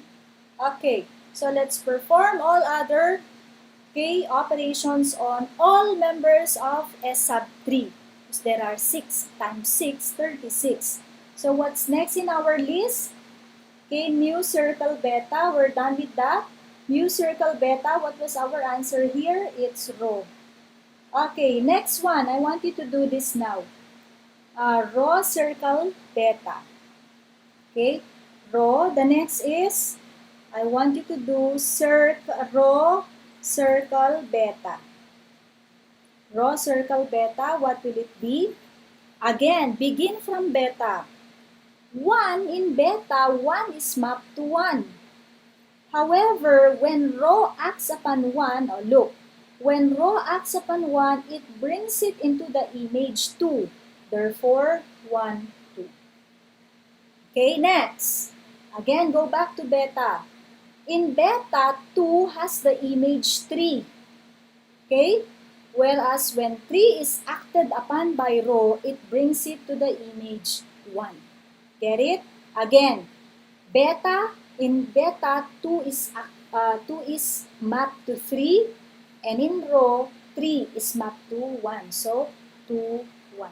Okay, so let's perform all other operations on all members of S sub 3. Because there are 6 times 6, 36. So what's next in our list? Okay, mu circle beta. We're done with that. Mu circle beta, what was our answer here? It's rho. Okay, next one. I want you to do this now. Rho circle beta. Okay, rho. The next is, I want you to do rho circle beta. Rho circle beta, what will it be? Again, begin from beta. 1 in beta, 1 is mapped to 1. However, when rho acts upon 1, look, when rho acts upon 1, it brings it into the image 2. Therefore, 1, 2. Okay, next. Again, go back to beta. In beta, 2 has the image 3. Okay? Whereas when 3 is acted upon by rho, it brings it to the image 1. Get it? Again, beta, in beta, 2 is mapped to 3, and in rho, 3 is mapped to 1. So, 2, 1.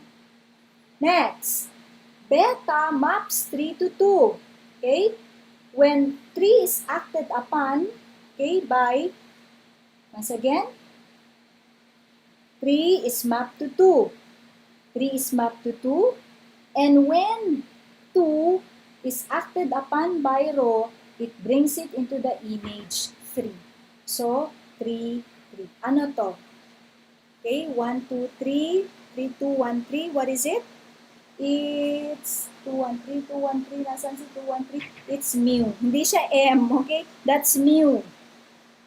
Next, beta maps 3 to 2. Okay? When 3 is acted upon, okay, by, once again, 3 is mapped to 2. 3 is mapped to 2. And when 2 is acted upon by rho, it brings it into the image 3. So, 3, 3. Ano to? Okay, 1, 2, 3. 3, 2, 1, 3. What is it? It's 2, 1, 3, 2, 1, 3. Nasaan si 2, 1, 3? It's mu. Hindi siya m, okay? That's mu.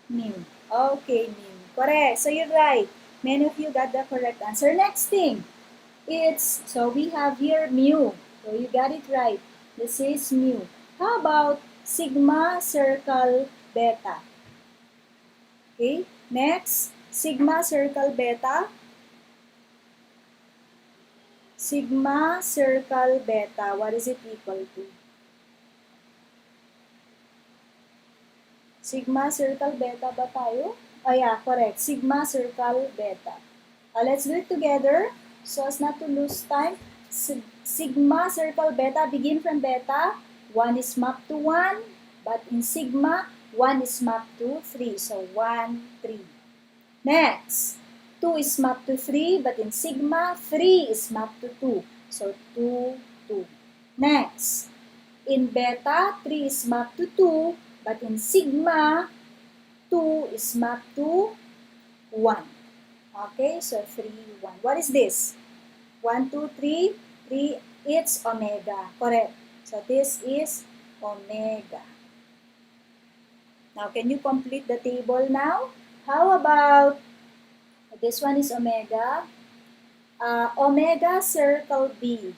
Mu. Okay, mu. Correct. So, you're right. Many of you got the correct answer. Next thing. So we have here mu. So you got it right. This is mu. How about sigma circle beta? Okay, next, sigma circle beta. Sigma circle beta, what is it equal to? Sigma circle beta ba tayo? Oh yeah, correct. Sigma circle beta. Let's do it together. So as not to lose time, sigma circle beta, begin from beta. 1 is mapped to 1, but in sigma, 1 is mapped to 3. So 1, 3. Next, 2 is mapped to 3, but in sigma, 3 is mapped to 2. So 2, 2. Next, in beta, 3 is mapped to 2, but in sigma, 2 is mapped to 1. Okay, so 3, 1. What is this? 1, 2, 3, 3, it's omega. Correct. So this is omega. Now, can you complete the table now? How about, this one is omega. Omega circle B.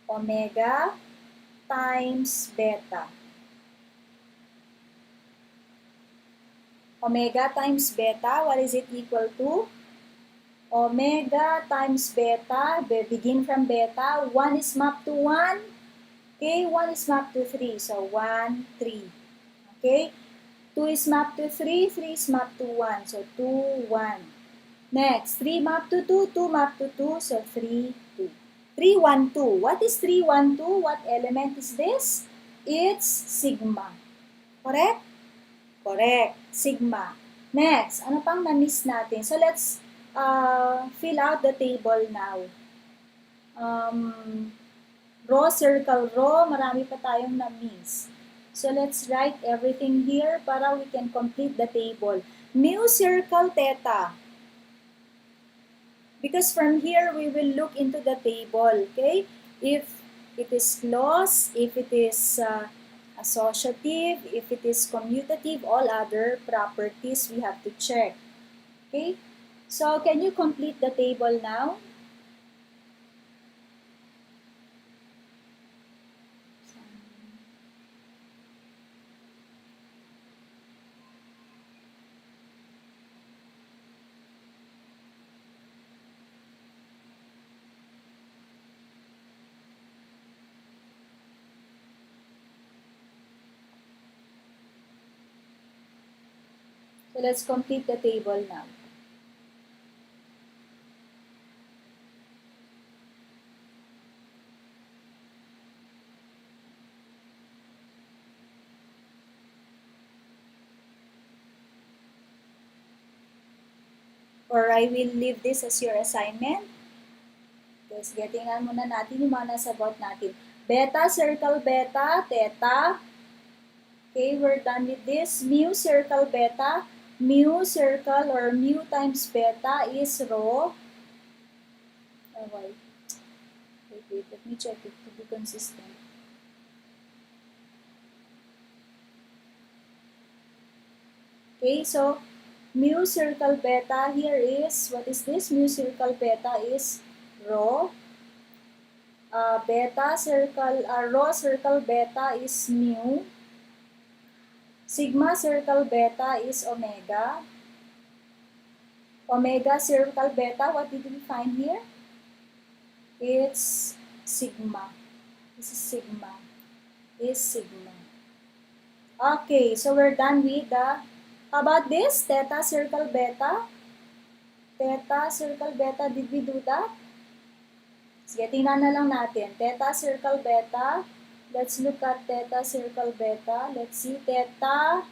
Omega times beta. Omega times beta, what is it equal to? Omega times beta, begin from beta. 1 is mapped to 1. Okay, 1 is mapped to 3. So 1, 3. Okay, 2 is mapped to 3. 3 is mapped to 1. So 2, 1. Next, 3 mapped to 2. 2 mapped to 2. So 3, 2. 3, 1, 2. What is 3, 1, 2? What element is this? It's sigma. Correct? Correct. Sigma. Next, ano pang na-miss natin? So let's fill out the table now. Row, circle, row, marami pa tayong na-miss. So let's write everything here para we can complete the table. Mu circle theta. Because from here, we will look into the table, okay? If it is close, if it is associative, if it is commutative, all other properties we have to check, okay? So, can you complete the table now? So, let's complete the table now. Or I will leave this as your assignment. Tapos, getingan muna natin yung mga nasagot natin. Beta, circle beta, theta. Okay, we're done with this. Mu circle beta. Mu circle or mu times beta is rho. Oh, wait, let me check it to be consistent. Okay, so mu circle beta here is, what is this? Mu circle beta is rho. Rho circle beta is mu. Sigma circle beta is omega. Omega circle beta, what did we find here? It's sigma. This is sigma. Is sigma. Okay, so we're done with the, how about this? Theta circle beta. Theta circle beta, did we do that? Sige, tingnan na lang natin. Theta circle beta. Let's look at theta circle beta. Let's see, theta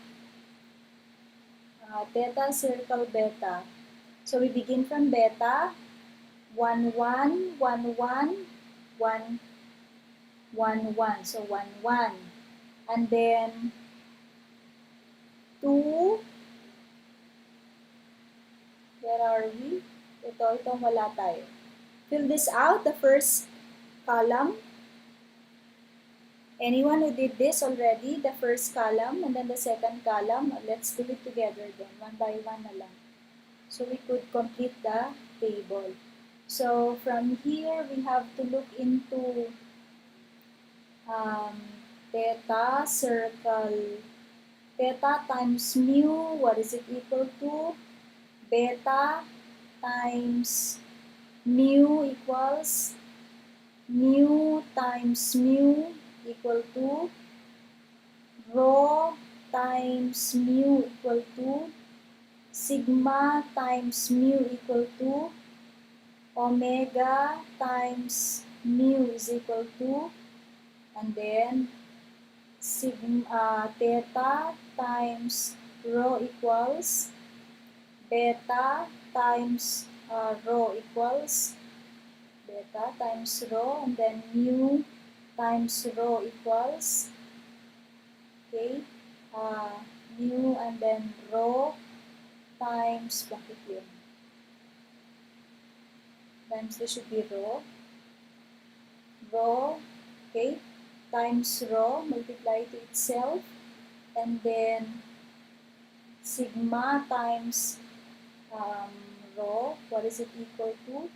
circle beta. So we begin from beta. 1, 1, 1, 1, 1, 1, 1. So 1, 1. And then 2. Where are we? Ito wala tayo. Fill this out, the first column. Anyone who did this already, the first column and then the second column, let's do it together then, one by one na lang. So we could complete the table. So from here, we have to look into theta circle, theta times mu, what is it equal to? Beta times mu equals mu times mu equal to rho times mu equal to sigma times mu equal to omega times mu is equal to, and then sigma theta times rho equals beta times rho equals beta times rho, and then mu times rho equals, okay, mu and then rho times, bakit yun? Times this should be rho, okay, times rho, multiply to itself, and then sigma times rho, what is it equal to?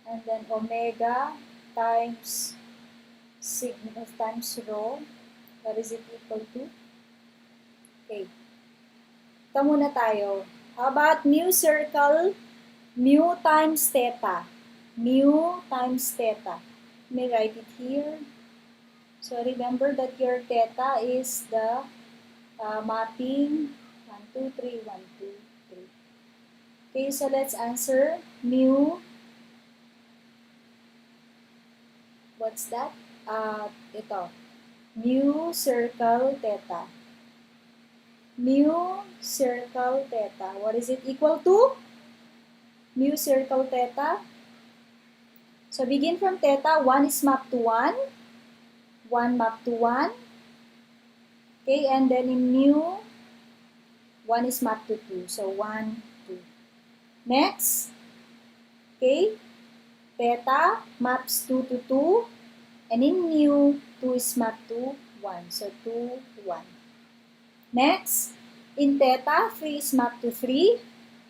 And then omega times sigma times rho, what is it equal to? Okay. Ito muna tayo. How about mu circle? Mu times theta. Mu times theta. Let me write it here. So remember that your theta is the mapping 1, 2, 3, 1, 2, 3. Okay, so let's answer mu. What's that? Ito. Mu circle theta. Mu circle theta. What is it equal to? Mu circle theta. So begin from theta. 1 is mapped to 1. 1 mapped to 1. Okay, and then in mu, 1 is mapped to 2. So 1, 2. Next, okay, theta maps 2 to 2. And in mu, 2 is mapped to 1. So 2, 1. Next, in theta, 3 is mapped to 3.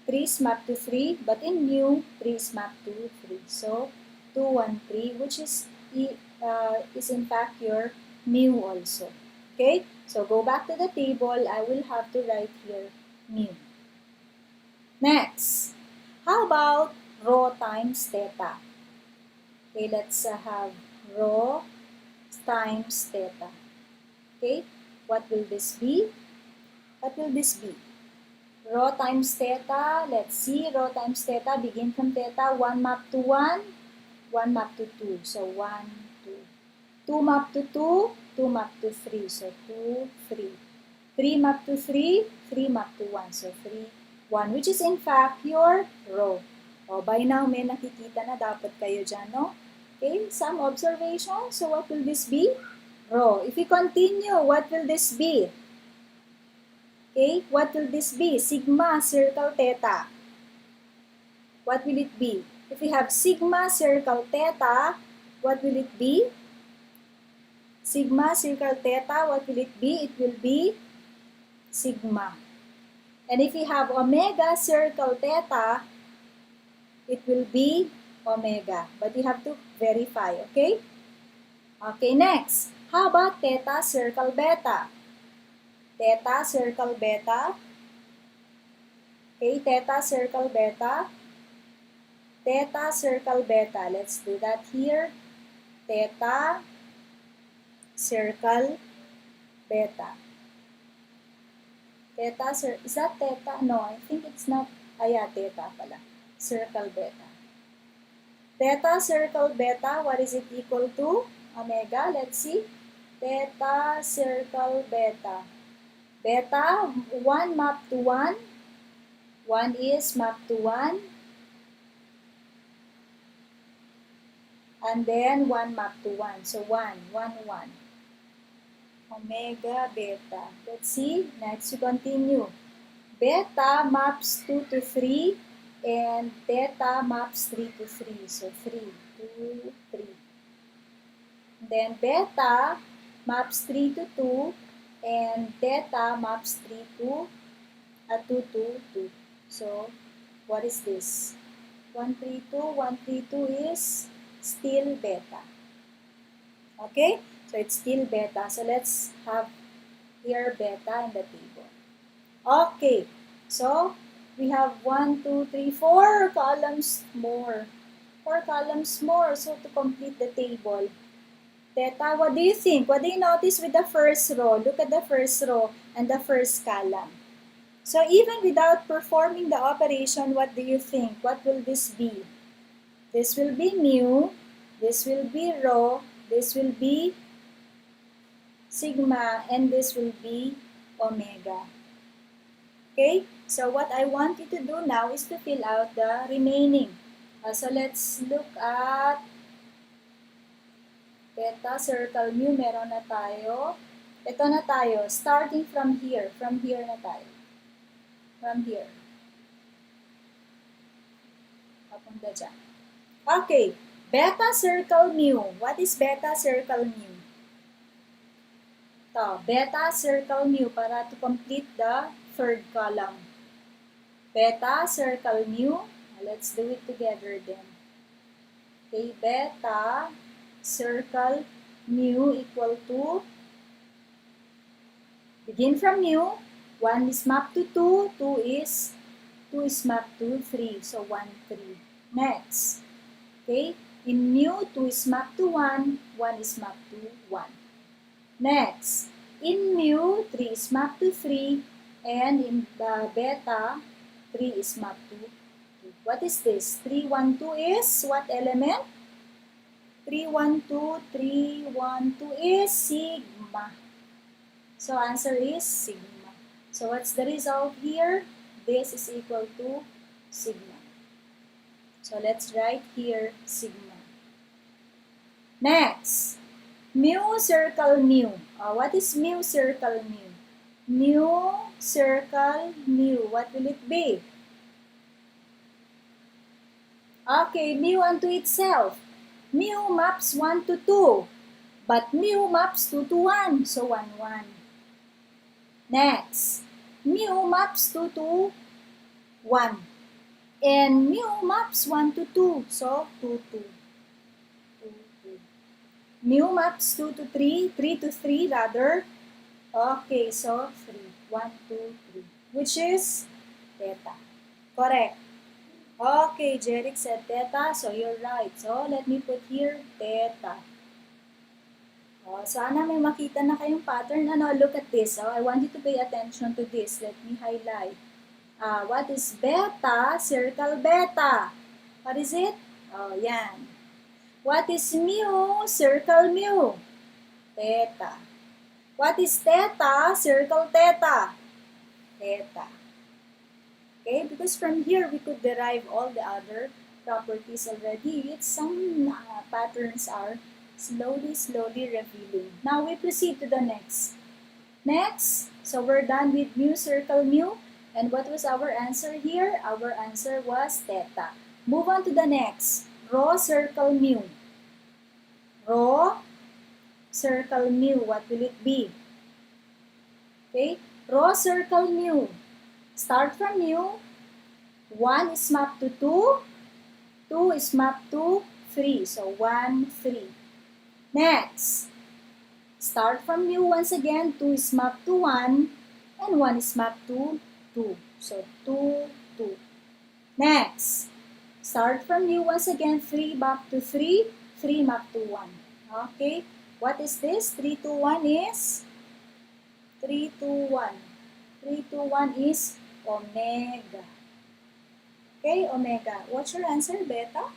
3 is mapped to 3. But in mu, 3 is mapped to 3. So 2, 1, 3, which is in fact your mu also. Okay, so go back to the table. I will have to write here mu. Next, how about rho times theta? Okay, let's have rho times theta. Okay, what will this be? What will this be? Rho times theta, let's see, rho times theta, begin from theta, 1 map to 1, 1 map to 2, so 1, 2. 2 map to 2, 2 map to 3, so 2, 3. 3 map to 3, 3 map to 1, so 3, 1, which is in fact your rho. Oh, by now, may nakikita na dapat kayo dyan, no? Okay, some observations. So what will this be? Rho. If we continue, what will this be? Okay, what will this be? Sigma circle theta. What will it be? If we have sigma circle theta, what will it be? Sigma circle theta, what will it be? It will be sigma. And if we have omega circle theta, it will be omega. But you have to verify, okay? Okay, next. How about theta circle beta? Theta circle beta. Okay, theta circle beta. Theta circle beta. Let's do that here. Theta circle beta. Theta, is that theta? No, I think it's not. Yeah, theta pala. Circle beta. Theta circle beta, what is it equal to? Omega, let's see. Theta circle beta. Beta, 1 map to 1. 1 is mapped to 1. And then 1 map to 1. So 1, 1, 1. Omega beta. Let's see. Next, we continue. Beta maps 2 to 3. And theta maps 3 to 3. So 3, 2, 3. Then beta maps 3 to 2. And theta maps 3 to 2 to 2. So, what is this? 1, 3, 2. 1, 3, 2 is still beta. Okay? So, it's still beta. So, let's have here beta in the table. Okay. So, we have 1, 2, 3, 4 columns more. 4 columns more. So, to complete the table. Theta, what do you think? What do you notice with the first row? Look at the first row and the first column. So, even without performing the operation, what do you think? What will this be? This will be mu. This will be rho. This will be sigma. And this will be omega. Okay? So, what I want you to do now is to fill out the remaining. So, let's look at theta, circle, mu. Meron na tayo. Ito na tayo. Starting from here. From here na tayo. From here. Papunta dyan. Okay. Beta, circle, mu. What is beta, circle, mu? Ito, beta circle mu para to complete the third column. Beta circle mu. Let's do it together then. Okay, beta circle mu equal to, begin from mu, 1 is mapped to 2, 2 is mapped to 3, so 1, 3. Next, okay, in mu, 2 is mapped to 1, 1 is mapped to 1. Next, in mu, 3 is mapped to 3, and in the beta, 3 is mapped to 2. What is this? 3, 1, 2 is what element? 3, 1, 2, 3, 1, 2 is sigma. So answer is sigma. So what's the result here? This is equal to sigma. So let's write here sigma. Next, mu circle mu. What is mu circle mu? Mu circle mu. What will it be? Okay, mu unto itself. Mu maps 1 to 2. But mu maps 2 to 1. So 1, 1. Next, mu maps 2 to 1. And mu maps 1 to 2. So 2, 2. 2, 2. Mu maps 2 to 3. 3 to 3 rather. Okay, so 3. 1, 2, 3. Which is theta. Correct. Okay, Jeric said theta, so you're right. So let me put here theta. Sana may makita na kayong pattern. Look at this. I want you to pay attention to this. Let me highlight. What is beta? Circle beta. What is it? Yan. What is mu? Circle mu. Theta. What is theta? Circle theta. Theta. Okay, because from here we could derive all the other properties already. It's some patterns are slowly revealing. Now we proceed to the next. Next, so we're done with mu circle mu. And what was our answer here? Our answer was theta. Move on to the next. Rho circle mu. Rho circle mu. What will it be? Okay, rho circle mu. Start from mu. 1 is mapped to 2. 2 is mapped to 3. So 1, 3. Next, start from mu once again. 2 is mapped to 1. And 1 is mapped to 2. So 2, 2. Next, start from mu once again. 3 mapped to 3. 3 mapped to 1. Okay, what is this? 3, 2, 1 is? 3, 2, 1. 3, 2, 1 is omega. Okay, omega. What's your answer, beta?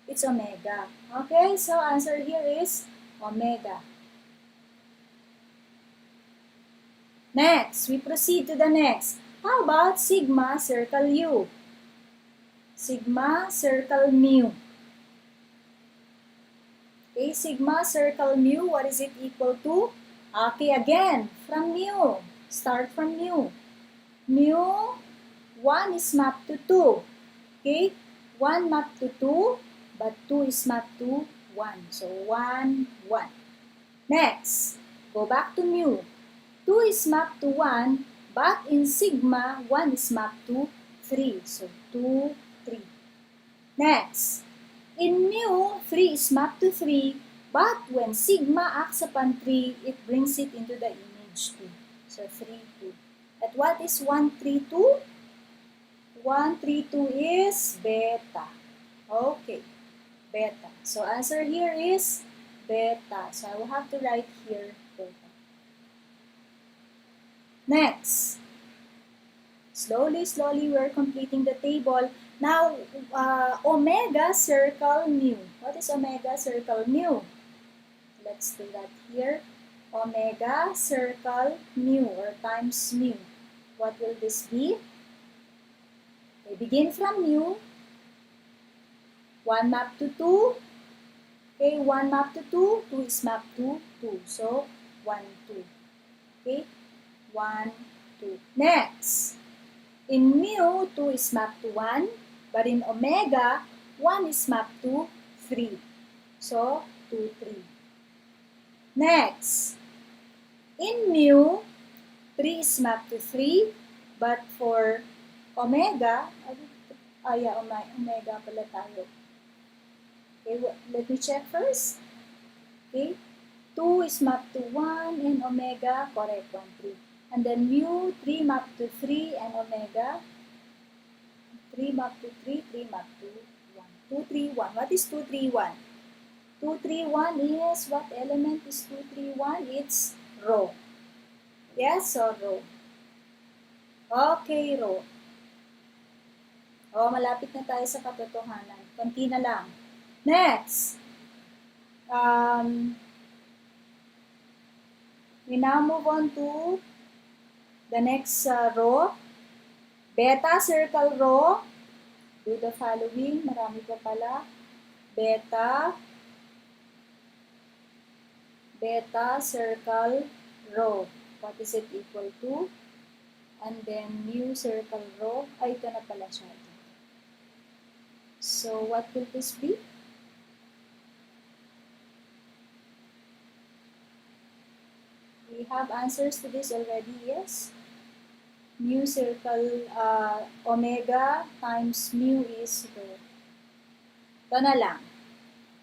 It's omega. Okay, so answer here is omega. Next, we proceed to the next. How about sigma circle u? Sigma circle mu. Okay, sigma circle mu, what is it equal to? Okay, again, from mu. Start from mu. Mu, 1 is mapped to 2. Okay, 1 mapped to 2, but 2 is mapped to 1. So 1, 1. Next, go back to mu. 2 is mapped to 1, but in sigma, 1 is mapped to 3. So 2, 3. Next, in mu, 3 is mapped to 3, but when sigma acts upon 3, it brings it into the image 2. So 3, 2. At what is 1, 3, 2? 1, 3, 2 is beta. Okay, beta. So answer here is beta. So I will have to write here beta. Next, slowly we're completing the table. Now, omega circle mu. What is omega circle mu? Let's do that here. Omega circle mu or times mu. What will this be? Okay, begin from mu. 1 mapped to 2. Okay, 1 mapped to 2. 2 is mapped to 2. So, 1, 2. Okay, 1, 2. Next, in mu, 2 is mapped to 1. But in omega, 1 is mapped to 3. So, 2, 3. Next, In mu, 3 is mapped to 3, but for omega, omega pala tayo. Okay, let me check first. Okay, 2 is mapped to 1 and omega, correct, 1, 3. And then mu, 3 mapped to 3 and omega, 3 mapped to 3, 3 mapped to 1. 2, 3, 1. What is 2, 3, 1? 2, 3, 1 is, what element is 2, 3, 1? It's row. Yes, so row. Okay, row. Oh, malapit na tayo sa katotohanan. Konti na lang. Next. We now move on to the next row. Beta circle row. Do the following. Marami pa pala. Beta circle row. What is it equal to? And then mu circle row. Ay, ito na pala siya. So, what will this be? We have answers to this already, yes? Mu circle omega times mu is rho. Ito na lang.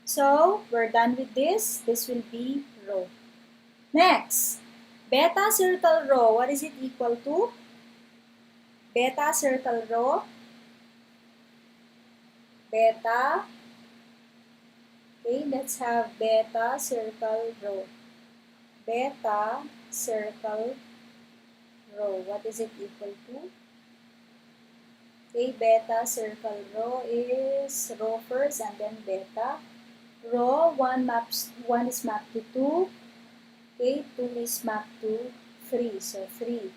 So, we're done with this. This will be rho. Next, beta circle rho. What is it equal to? Beta circle rho. Beta. Okay, let's have beta circle rho. Beta circle rho. What is it equal to? Okay, beta circle rho is rho first and then beta. Rho, 1 is mapped to 2. Okay, 2 is mapped to 3. So 3,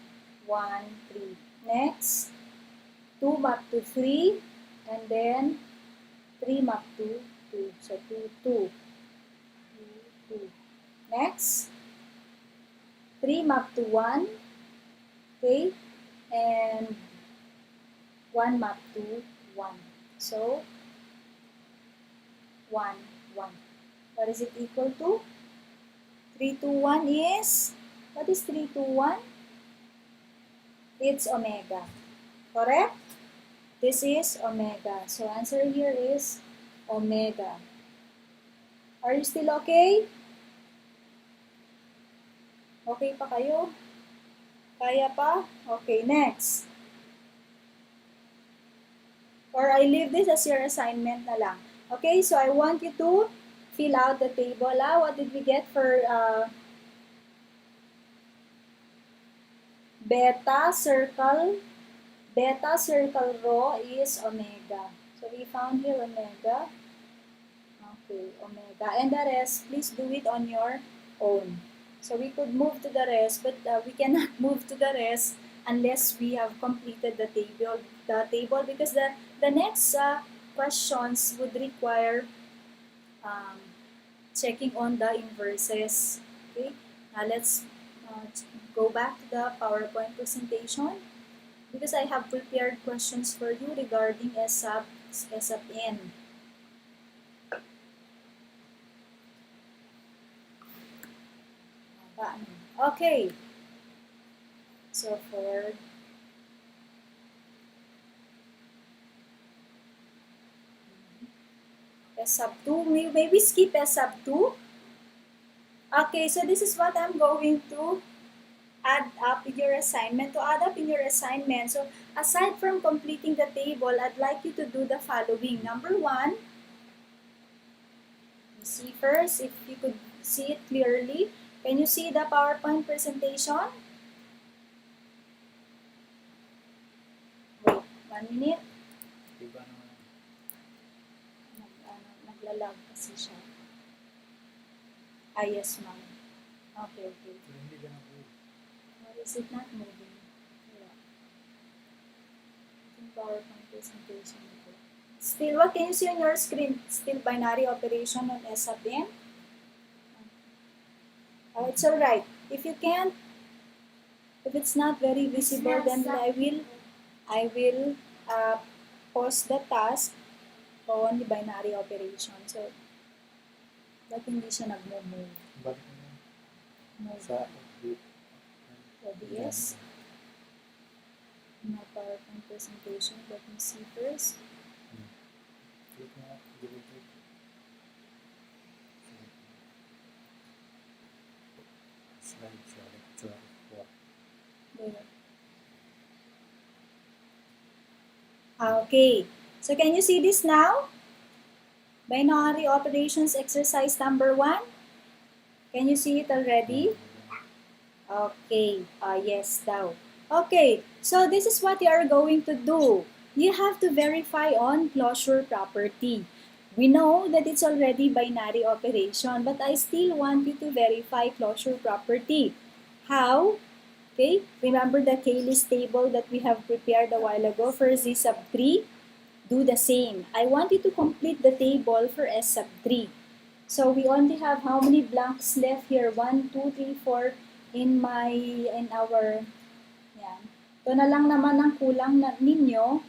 1, 3. Next, 2 mapped to 3 and then 3 mapped to 2. So 2, 2. 2, 2. Next, 3 mapped to 1. Okay, and 1 mapped to 1. So 1, 1. What is it equal to? 3, 2, 1 is, what is 3, 2, 1? It's omega. Correct? This is omega. So answer here is omega. Are you still okay? Okay pa kayo? Kaya pa? Okay, next. Or I leave this as your assignment na lang. Okay, so I want you to fill out the table. What did we get for beta circle? Beta circle rho is omega. So we found here omega. Okay, omega. And the rest, please do it on your own. So we could move to the rest, but we cannot move to the rest unless we have completed the table because the next questions would require checking on the inverses. Okay, now let's go back to the PowerPoint presentation because I have prepared questions for you regarding S sub n. Okay, so for S sub 2, maybe skip S sub 2. Okay, so this is what I'm going to add up in your assignment. So aside from completing the table, I'd like you to do the following. Number 1, see first if you could see it clearly. Can you see the PowerPoint presentation? Wait, 1 minute. Diba naman? Naglalag kasi siya. Ah, yes, ma'am. Okay. So, hindi ka na-move. Or is it not moving? Yeah. Yung PowerPoint presentation ito. Still, what can you see on your screen? Still binary operation on S sub n? It's alright. If you can't, if it's not very visible, then I will pause the task on the binary operation. So, ba't hindi siya nag-move? Balik mo na. Move. Sa Ready, yes? My PowerPoint presentation, let me see first. Click mo, double click. Slide siya, lecture 4. There. Okay, so can you see this now? Binary operations exercise number 1. Can you see it already? Okay, yes daw. Okay, so this is what you are going to do. You have to verify on closure property. We know that it's already binary operation, but I still want you to verify closure property. How? Okay, remember the Cayley's table that we have prepared a while ago for Z sub 3? Do the same. I want you to complete the table for S sub 3. So we only have how many blanks left here? 1, 2, 3, 4 in our, yan. Ito na lang naman ang kulang na ninyo.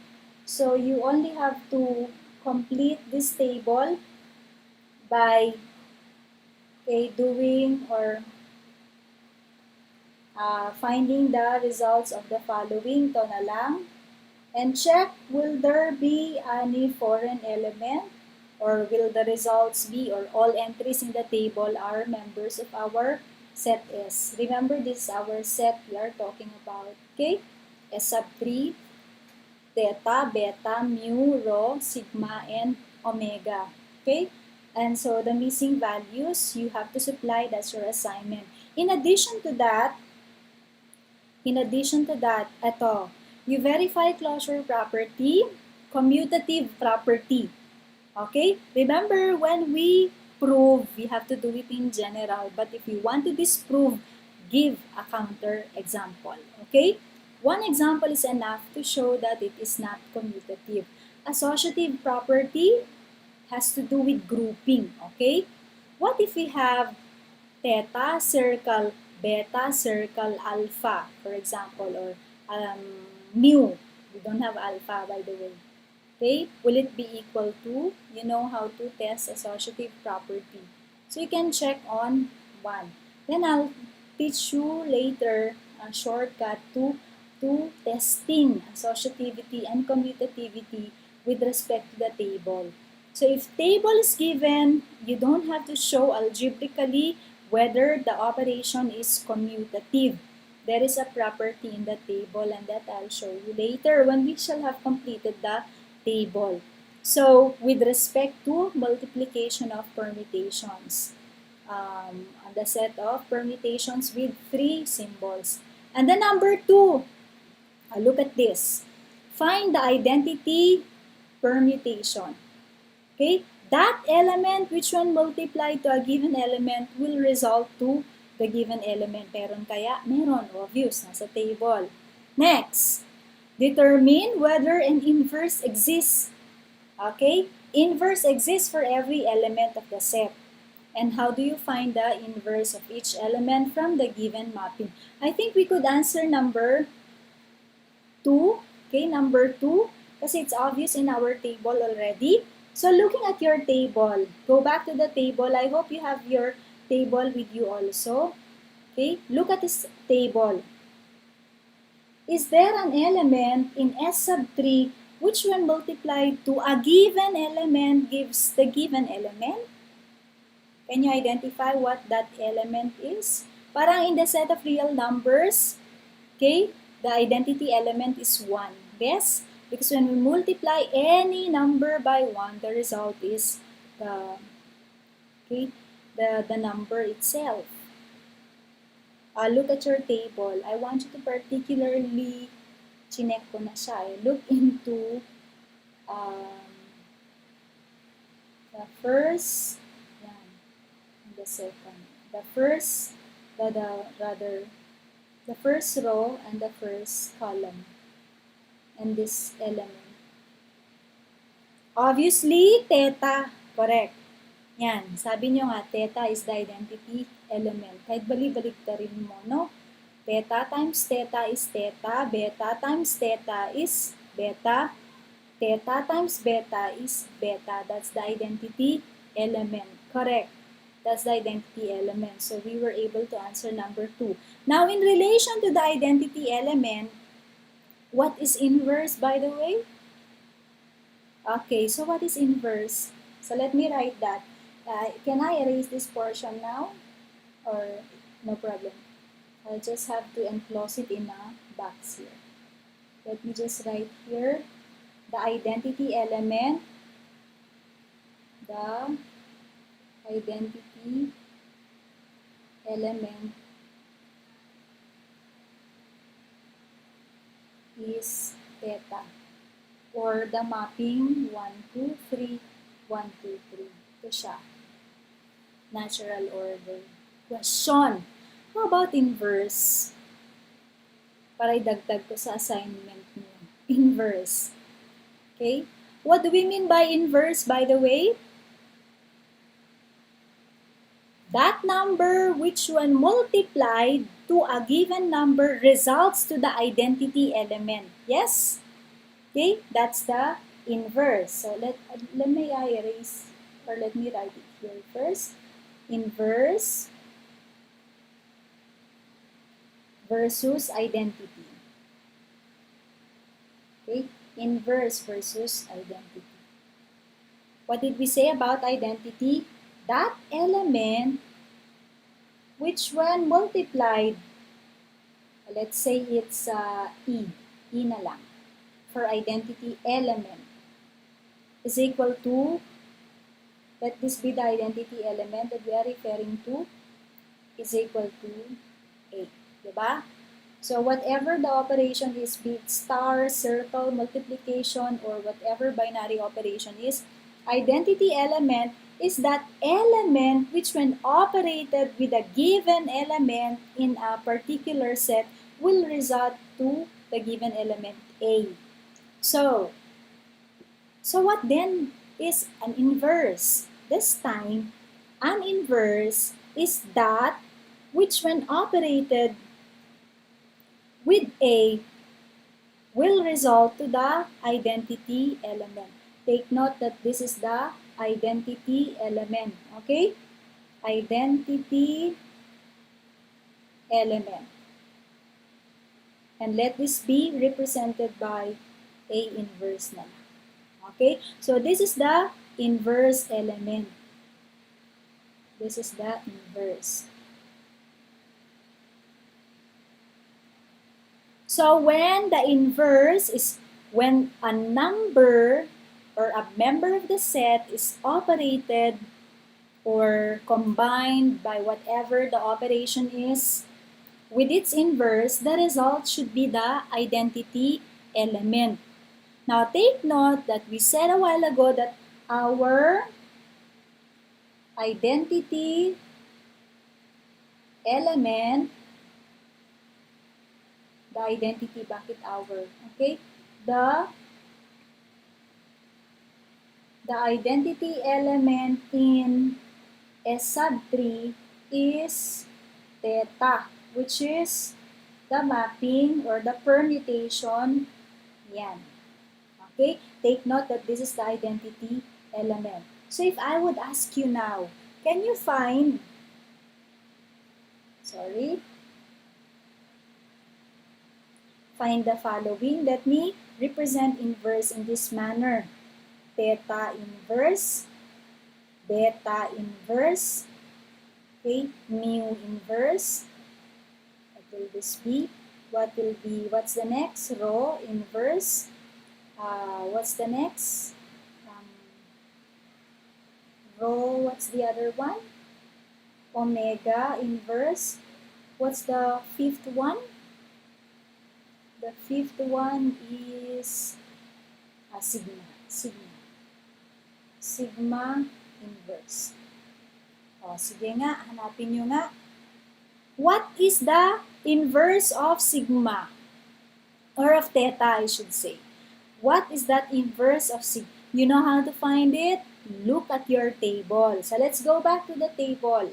So you only have to complete this table by doing or finding the results of the following. Ito na lang. And check, will there be any foreign element? Or will the results be, or all entries in the table are members of our set S? Remember, this is our set we are talking about. Okay? S sub 3, theta, beta, mu, rho, sigma, and omega. Okay? And so the missing values, you have to supply. That's your assignment. In addition to that, ito, you verify closure property, commutative property. Okay? Remember, when we prove, we have to do it in general. But if you want to disprove, give a counter example. Okay? One example is enough to show that it is not commutative. Associative property has to do with grouping. Okay? What if we have theta circle beta circle alpha, for example, or mu? We don't have alpha, by the way. Okay, will it be equal to? You know how to test associative property. So you can check on 1. Then I'll teach you later a shortcut to testing associativity and commutativity with respect to the table. So if table is given, you don't have to show algebraically whether the operation is commutative. There is a property in the table, and that I'll show you later when we shall have completed the table. So, with respect to multiplication of permutations, the set of permutations with 3 symbols. And then number 2, look at this. Find the identity permutation. Okay, that element which when multiplied to a given element will result to the given element. Meron kaya? Meron, obvious, nasa table. Next, determine whether an inverse exists. Okay? Inverse exists for every element of the set. And how do you find the inverse of each element from the given mapping? I think we could answer number 2. Okay, number 2. Kasi it's obvious in our table already. So looking at your table, go back to the table. I hope you have your table with you also. Okay, look at this table. Is there an element in S sub 3 which when multiplied to a given element gives the given element? Can you identify what that element is? Parang in the set of real numbers, okay, the identity element is 1. Yes? Because when we multiply any number by 1, the result is the number itself. Look at your table. I want you to particularly, chinek ko na siya, look into the first, yan, and the second. The first row and the first column and this element. Obviously, theta, correct. Yan, sabi nyo nga, theta is the identity element. Kahit bali-balik ta rin mo, no? Theta times theta is theta, beta times theta is beta, theta times beta is beta. That's the identity element. Correct. That's the identity element. So we were able to answer number 2. Now, in relation to the identity element, what is inverse, by the way? Okay, so what is inverse? So let me write that. Can I erase this portion now? Or no problem? I'll just have to enclose it in a box here. Let me just write here the identity element. The identity element is theta, or the mapping 1, 2, 3, 1, 2, 3. Ito siya. Natural order. Question. How about inverse? Para idagdag ko sa assignment niyo. Inverse. Okay? What do we mean by inverse, by the way? That number which when multiplied to a given number results to the identity element. Yes? Okay, that's the inverse. So let me erase, or let me write it here first. Inverse versus identity. Okay, inverse versus identity. What did we say about identity? That element which when multiplied, let's say it's E na lang, for identity element, is equal to, let this be the identity element that we are referring to, is equal to 8. Diba? So whatever the operation is, be it star, circle, multiplication, or whatever binary operation is, identity element is that element which when operated with a given element in a particular set will result to the given element A. So what then is an inverse? This time, an inverse is that which when operated with A will result to the identity element. Take note that this is the identity element. Okay? Identity element. And let this be represented by A inverse na. Okay? So this is the inverse element. This is the inverse. So when the inverse is when a number or a member of the set is operated or combined by whatever the operation is with its inverse, the result should be the identity element. Now take note that we said a while ago that our identity element, the identity, bakit our? Okay? The identity element in S sub 3 is theta, which is the mapping or the permutation. Yan. Okay? Take note that this is the identity element. So if I would ask you now, can you find, find the following? Let me represent inverse in this manner. Theta inverse, beta inverse, okay, mu inverse. What will this be? What's the next? Rho inverse. What's the next? Rho, what's the other one? Omega inverse. What's the fifth one? The fifth one is sigma. Sigma inverse. O, sige nga, hanapin nyo nga. What is the inverse of sigma? Or of theta, I should say. What is that inverse of sigma? You know how to find it? Look at your table. So let's go back to the table.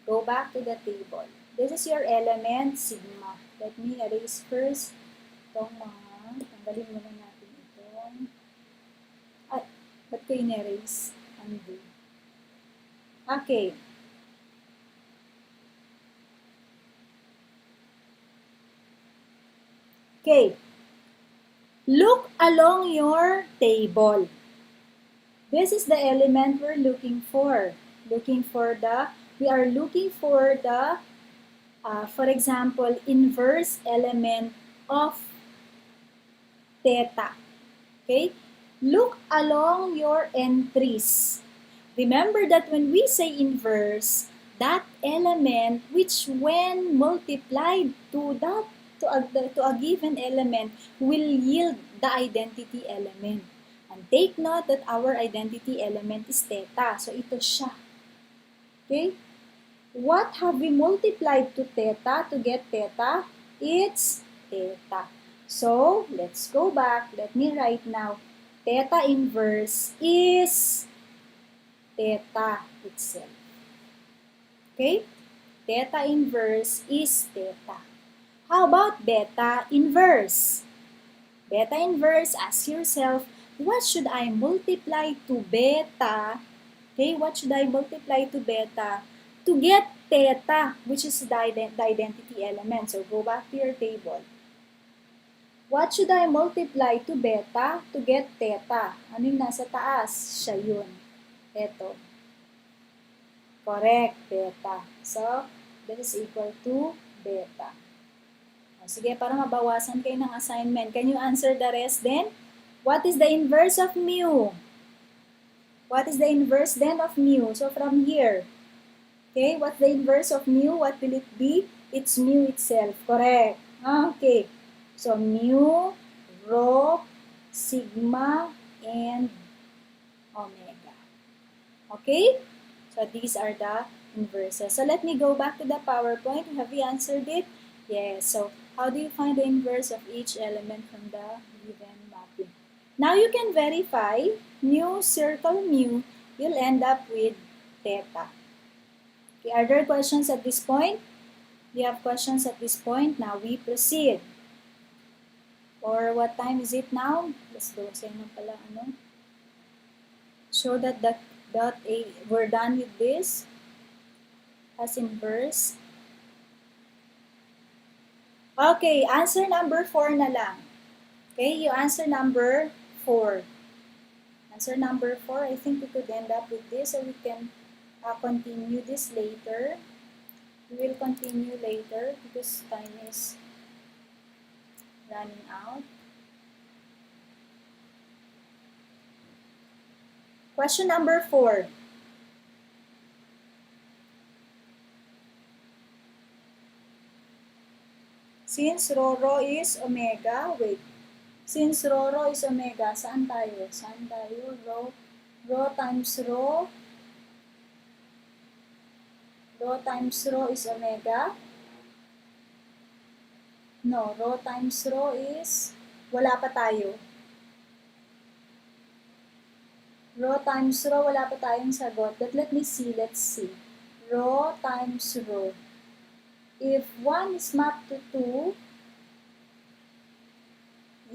Go back to the table. This is your element, sigma. Let me erase first itong mga, tanggalin muna natin itong, ay, ba't ko in-erase? Undo. Okay. Okay. Look along your table. This is the element we're looking for. We are looking for the, for example, inverse element of theta. Okay? Look along your entries. Remember that when we say inverse, that element which when multiplied to a given element will yield the identity element. And take note that our identity element is theta. So ito siya. Okay? What have we multiplied to theta to get theta? It's theta. So, let's go back. Let me write now. Theta inverse is theta itself. Okay? Theta inverse is theta. How about beta inverse? Beta inverse, ask yourself, what should I multiply to beta? Okay, what should I multiply to beta to get theta, which is the identity element? So go back to your table. What should I multiply to beta to get theta? Ano yung nasa taas? Siya yun. Ito. Correct, beta. So, this is equal to beta. Sige, para mabawasan kayo ng assignment. Can you answer the rest then? What is the inverse of mu? What is the inverse then of mu? So from here, okay, what's the inverse of mu? What will it be? It's mu itself. Correct. Okay. So mu, rho, sigma, and omega. Okay? So these are the inverses. So let me go back to the PowerPoint. Have you answered it? Yes. So how do you find the inverse of each element from the given mapping? Now you can verify mu, circle mu, you'll end up with theta. Okay, are there questions at this point? Do you have questions at this point? Now we proceed. Or what time is it now? Let's go. Pala, ano? Show that we're done with this as inverse. Okay, answer number 4 na lang. Okay, you answer number 4. Answer number 4, I think we could end up with this, so we can continue this later. We will continue later because time is running out. Question number 4. Since rho is omega, wait. Since rho is omega, saan tayo? Saan tayo? Rho times rho. Rho times rho is omega. No, rho times rho is, wala pa tayo. Rho times rho, wala pa tayong sagot. But let me see, let's see. Rho times rho. If 1 is mapped to 2,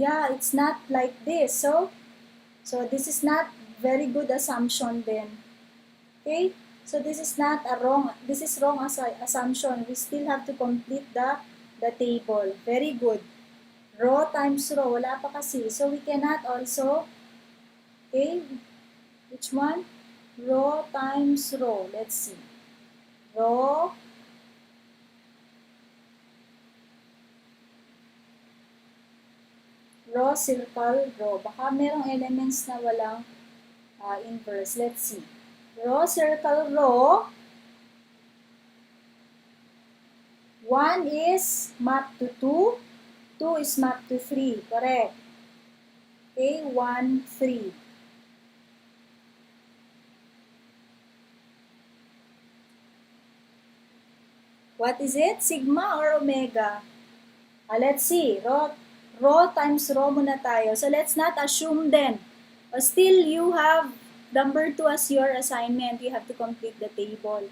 yeah, it's not like this. So this is not very good assumption then. Okay? So this is not a wrong, this is wrong assumption. We still have to complete the table. Very good. Rho times rho, wala pa kasi. So we cannot also, okay, which one? Rho times rho. Let's see. Rho circle rho. Baka merong elements na walang inverse. Let's see. Rho circle rho. 1 is mapped to 2. 2 is mapped to 3. Correct. Okay, 1, 3. What is it? Sigma or omega? Let's see. Rho times rho muna tayo. So let's not assume then. Still, you have number 2 as your assignment. You have to complete the table.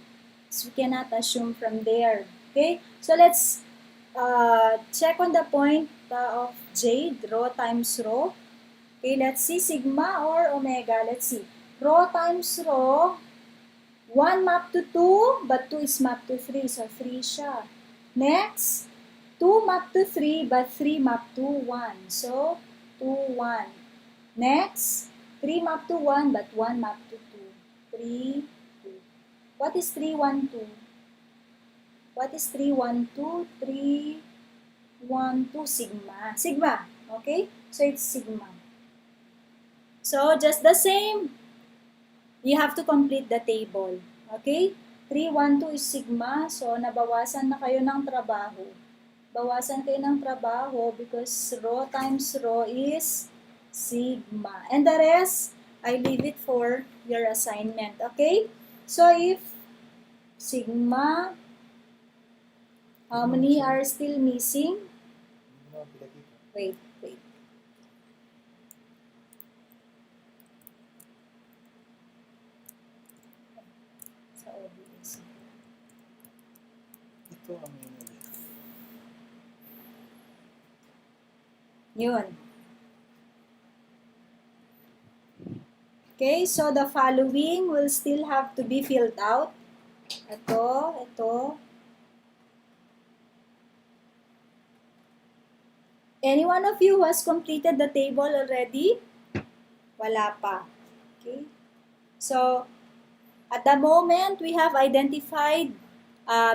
So we cannot assume from there. Okay? So let's check on the point of Jade. Rho times rho. Okay, let's see. Sigma or omega. Let's see. Rho times rho. 1 map to 2, but 2 is map to 3, so 3 siya. Next, 2 map to 3, but 3 map to 1, so 2, 1. Next, 3 map to 1, but 1 map to 2, 3, 2. What is 3, 1, 2? What is 3, 1, 2? 3, 1, 2, sigma. Sigma, okay? So it's sigma. So just the same, you have to complete the table. Okay? 3, 1, 2 is sigma. So nabawasan na kayo ng trabaho. Bawasan kayo ng trabaho because rho times rho is sigma. And the rest, I leave it for your assignment. Okay? So if sigma, how many are still missing? Wait. Sa OBS. Ito ang ulit. Yun. Okay, so the following will still have to be filled out. Ito. Any one of you who has completed the table already? Wala pa. Okay. So, at the moment, we have identified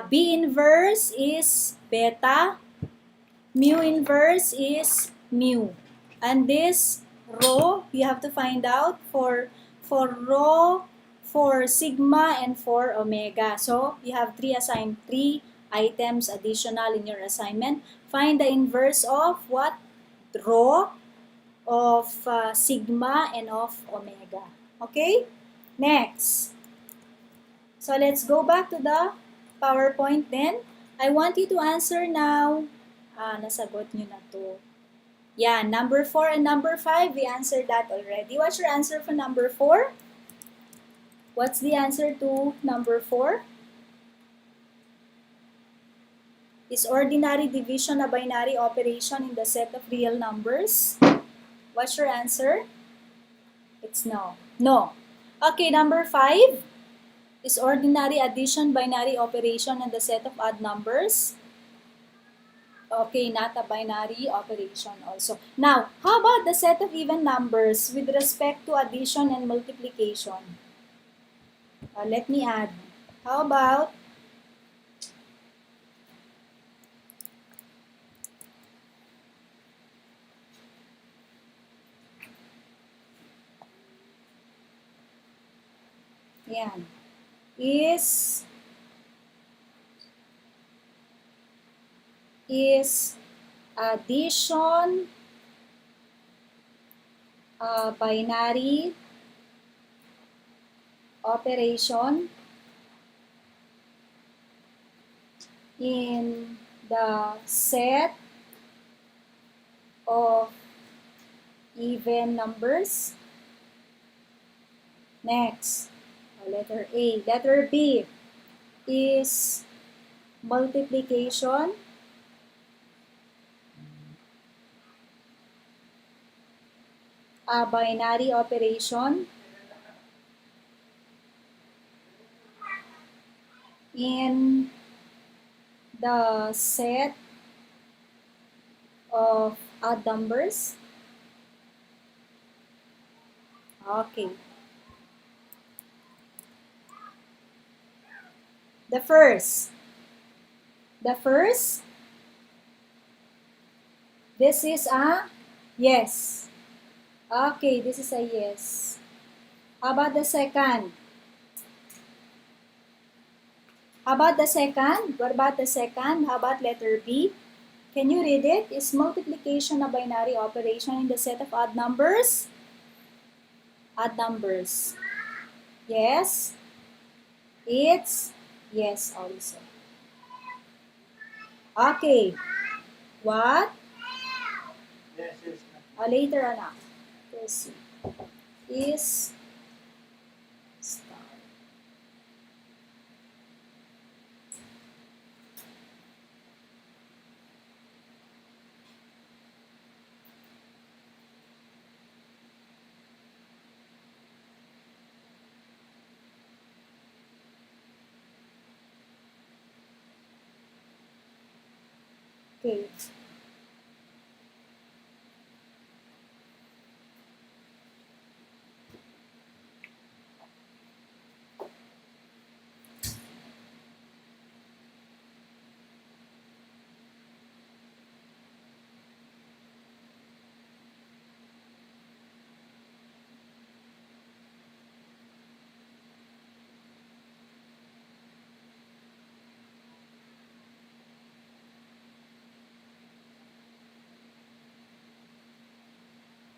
B inverse is beta, mu inverse is mu. And this rho, you have to find out for rho, for sigma, and for omega. So, you have three items additional in your assignment. Find the inverse of what? Rho, of sigma, and of omega. Okay? Next. So, let's go back to the PowerPoint then. I want you to answer now. Nasagot nyo na to. Yeah, number 4 and number 5, we answered that already. What's your answer for number 4? What's the answer to number 4? Is ordinary division a binary operation in the set of real numbers? What's your answer? It's no. No. Okay, number 5. Is ordinary addition binary operation in the set of odd numbers? Okay, not a binary operation also. Now, how about the set of even numbers with respect to addition and multiplication? Let me add. How about yan. Is addition a binary operation in the set of even numbers? Next, letter A. Letter B, is multiplication a binary operation in the set of odd numbers? Okay. The first, this is a yes. Okay, this is a yes. How about the second? What about the second? How about letter B? Can you read it? Is multiplication a binary operation in the set of odd numbers? Odd numbers. Yes. It's yes also. Okay. What? Yes. Later, anak. We'll see. Is star. Okay.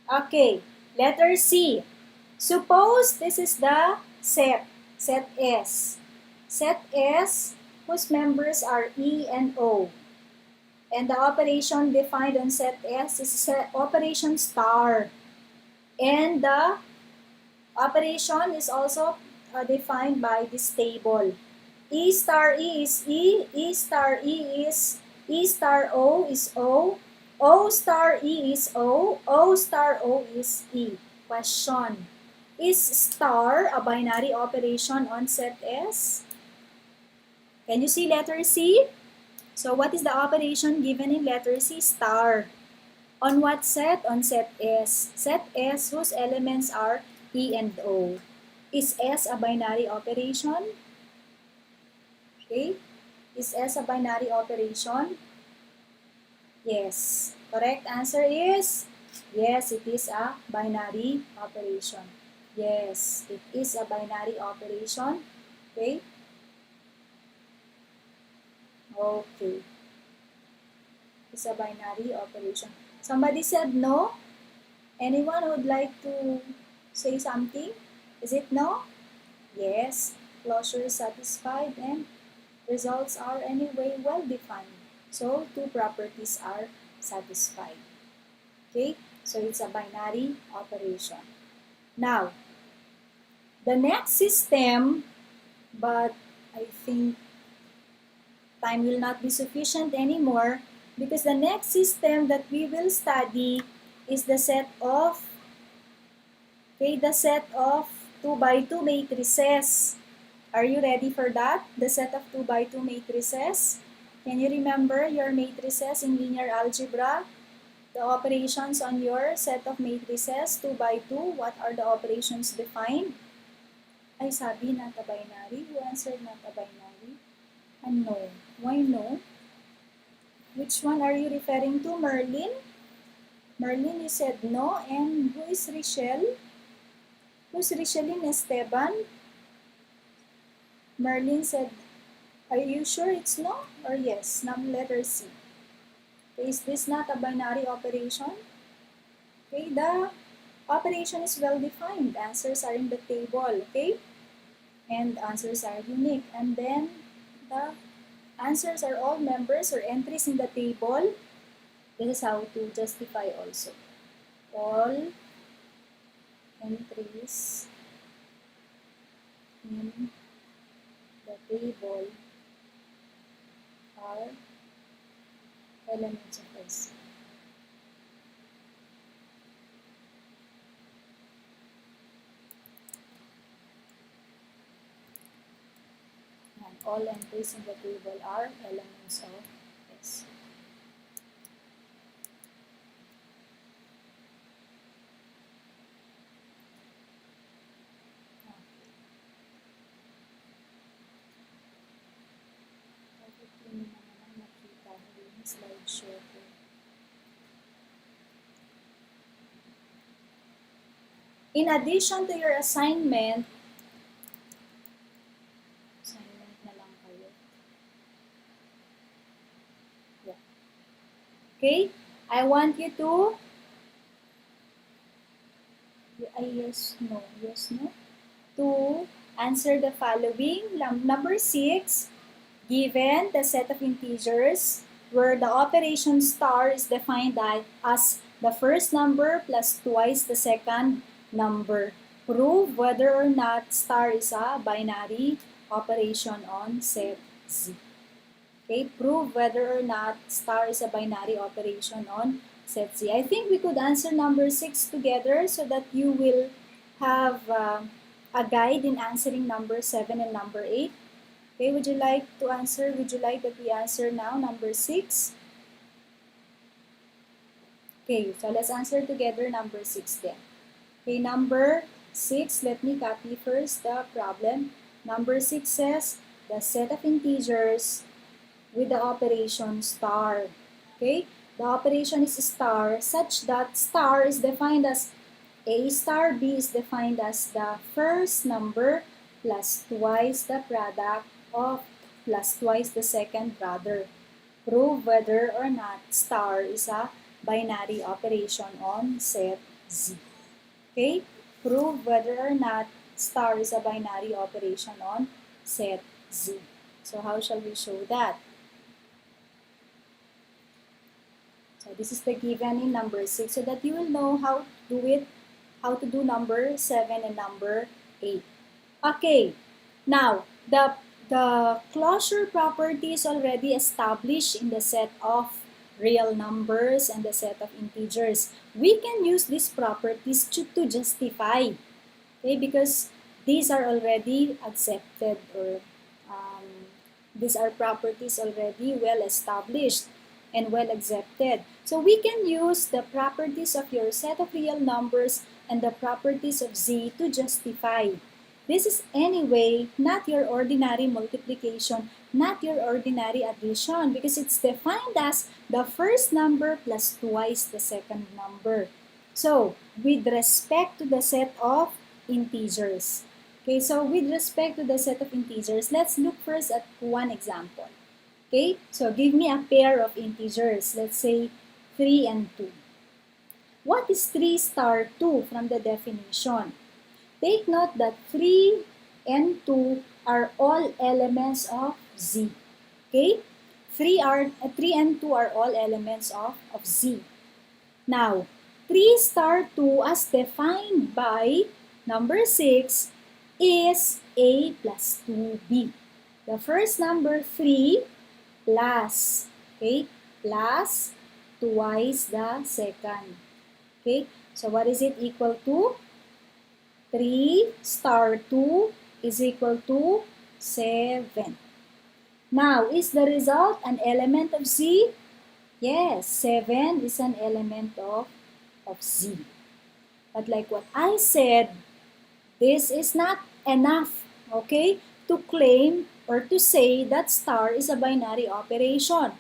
Okay, letter C. Suppose this is the set S. Set S, whose members are E and O. And the operation defined on set S is operation star. And the operation is also defined by this table. E star E is E, E star E is E star O is O star E is O star O is E. Question. Is star a binary operation on set S? Can you see letter C? So what is the operation given in letter C? Star. On what set? On set S. Set S whose elements are E and O. Is S a binary operation? Okay. Is S a binary operation? Yes. Correct answer is yes, it is a binary operation. Yes, it is a binary operation. Okay. Okay. It's a binary operation. Somebody said no. Anyone would like to say something? Is it no? Yes. Closure is satisfied and results are anyway well defined. So two properties are satisfied. Okay? So it's a binary operation. Now, the next system, but I think time will not be sufficient anymore because the next system that we will study is the set of 2 by 2 matrices. Are you ready for that? The set of 2 by 2 matrices? Can you remember your matrices in linear algebra? The operations on your set of matrices 2 by 2, what are the operations defined? Ay, sabi not a binary. Who answered not a binary? No. Why no? Which one are you referring to? Merlin? Merlin, you said no. And who is Richelle? Who's Richelle Esteban? Merlin said, are you sure it's no or yes? Letter C. Okay, is this not a binary operation? Okay, the operation is well defined. Answers are in the table, okay? And answers are unique. And then the answers are all members or entries in the table. This is how to justify also. All entries in the table are elements of S. And all entries in the table are elements of S. Slideshow ko. In addition to your assignment na lang kayo. Yeah. Okay? I want you to yes, no, to answer the following. Number 6, given the set of integers where the operation star is defined as the first number plus twice the second number. Prove whether or not star is a binary operation on set Z. Okay, prove whether or not star is a binary operation on set Z. I think we could answer number 6 together so that you will have a guide in answering number 7 and number 8. Okay, would you like to answer? Would you like that we answer now number 6? Okay, so let's answer together number 6 then. Okay, number 6, let me copy first the problem. Number 6 says the set of integers with the operation star. Okay, the operation is star such that star is defined as a star b is defined as the first number plus twice the product of plus twice the second brother. Prove whether or not star is a binary operation on set Z. Okay? Prove whether or not star is a binary operation on set Z. So how shall we show that? So this is the given in number 6 so that you will know how to do it, how to do number 7 and number 8. Okay, now the closure property is already established in the set of real numbers and the set of integers. We can use these properties to justify, okay, because these are already accepted or these are properties already well established and well accepted. So we can use the properties of your set of real numbers and the properties of Z to justify. This is anyway not your ordinary multiplication, not your ordinary addition because it's defined as the first number plus twice the second number. So, with respect to the set of integers. Okay, so with respect to the set of integers, let's look first at one example. Okay, so give me a pair of integers, let's say 3 and 2. What is 3 star 2 from the definition? Take note that 3 and 2 are all elements of Z. Okay? 3 and 2 are all elements of Z. Now, 3 star 2 as defined by number 6 is A plus 2B. The first number 3 plus, okay, plus twice the second. Okay? So what is it equal to? 3 star 2 is equal to 7. Now, is the result an element of Z? Yes, 7 is an element of Z. But like what I said, this is not enough, okay, to claim or to say that star is a binary operation.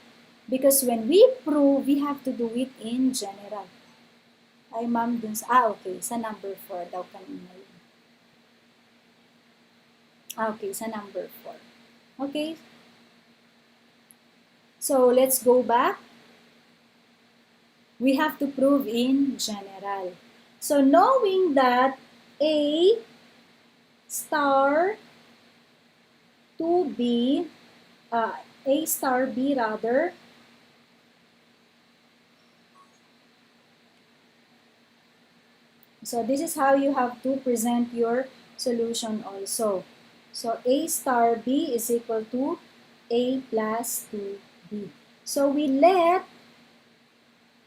Because when we prove, we have to do it in general. Ay, ma'am, dun sa, okay, sa number 4 daw kanina yun. Okay, sa number 4. Okay. So, let's go back. We have to prove in general. So, knowing that A star 2B, A star B rather, so this is how you have to present your solution also. So A star B is equal to A plus 2B. So we let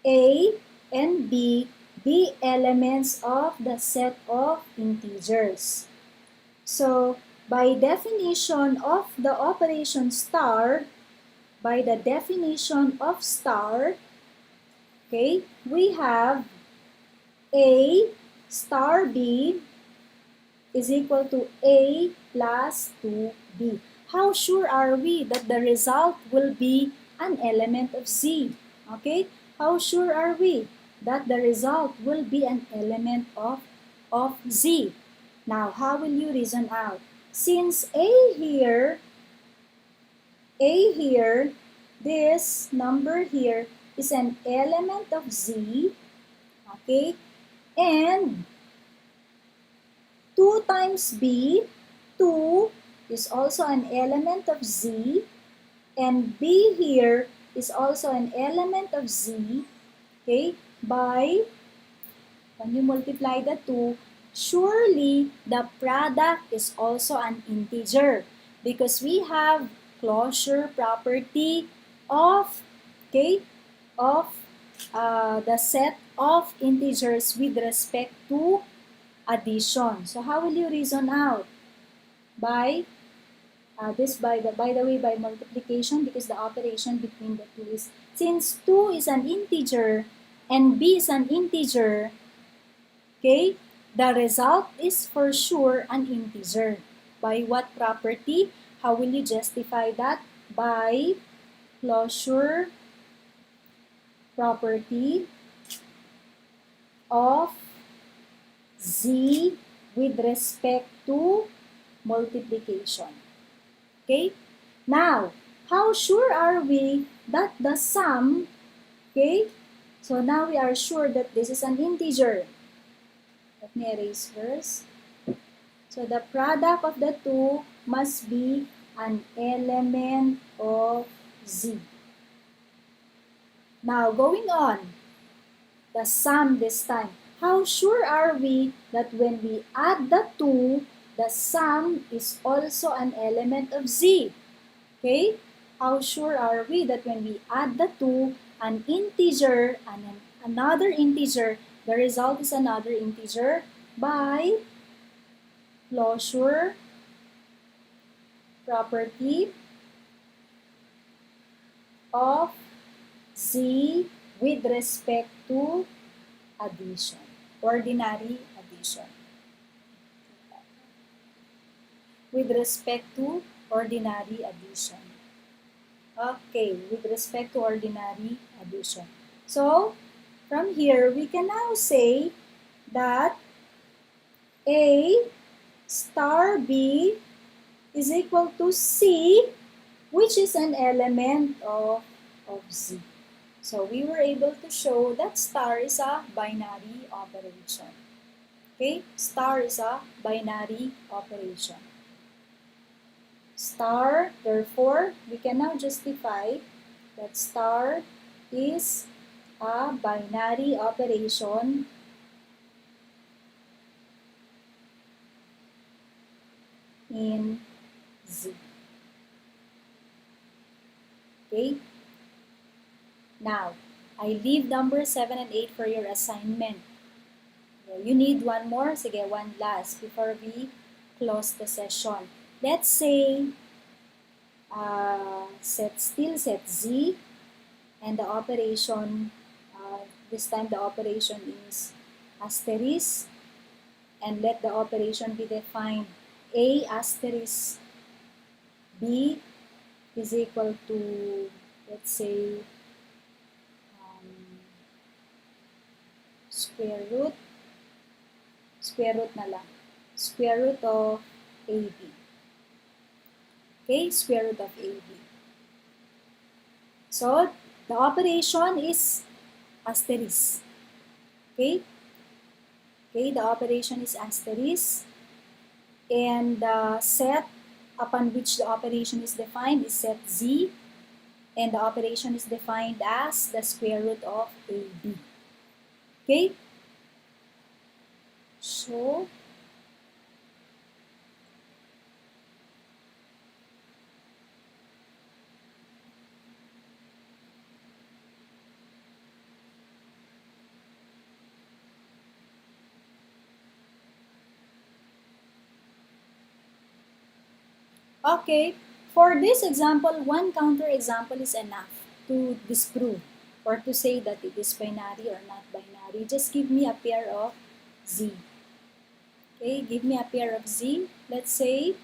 A and B be elements of the set of integers. So by definition of the operation star, by the definition of star, okay, we have A star B is equal to A plus 2B. How sure are we that the result will be an element of Z? Okay? How sure are we that the result will be an element of Z? Now, how will you reason out? Since A here, this number here is an element of Z, okay? And 2 times B, 2 is also an element of Z, and B here is also an element of Z, okay, by, when you multiply the 2, surely the product is also an integer because we have closure property of, okay, of the set of integers with respect to addition. So how will you reason out? By by the way, by multiplication, because the operation between the two is, since 2 is an integer and b is an integer, okay, the result is for sure an integer. By what property? How will you justify that? By closure property of z with respect to multiplication. Okay? Now, how sure are we that the sum, okay? So now we are sure that this is an integer. Let me erase first. So the product of the two must be an element of z. Now, going on, the sum this time. How sure are we that when we add the two, the sum is also an element of z? Okay? How sure are we that when we add the two, an integer and another integer, the result is another integer? By closure property of z with respect to addition, ordinary addition. With respect to ordinary addition. Okay, with respect to ordinary addition. So, from here, we can now say that A star B is equal to C, which is an element of Z. So, we were able to show that star is a binary operation. Okay, star is a binary operation. Star, therefore, we can now justify that star is a binary operation in Z. Okay? Now, I leave number 7 and 8 for your assignment. You need one more. Sige, one last before we close the session. Let's say set Z, and the operation, this time the operation is asterisk, and let the operation be defined. A asterisk B is equal to, let's say, square root na lang, square root of AB. Okay, square root of AB. So, the operation is asterisk. Okay? Okay, the operation is asterisk. And the set upon which the operation is defined is set Z. And the operation is defined as the square root of AB. Okay? So, okay, for this example, one counterexample is enough to disprove or to say that it is binary or not binary. Just give me a pair of Z. Okay, give me a pair of Z. Let's say,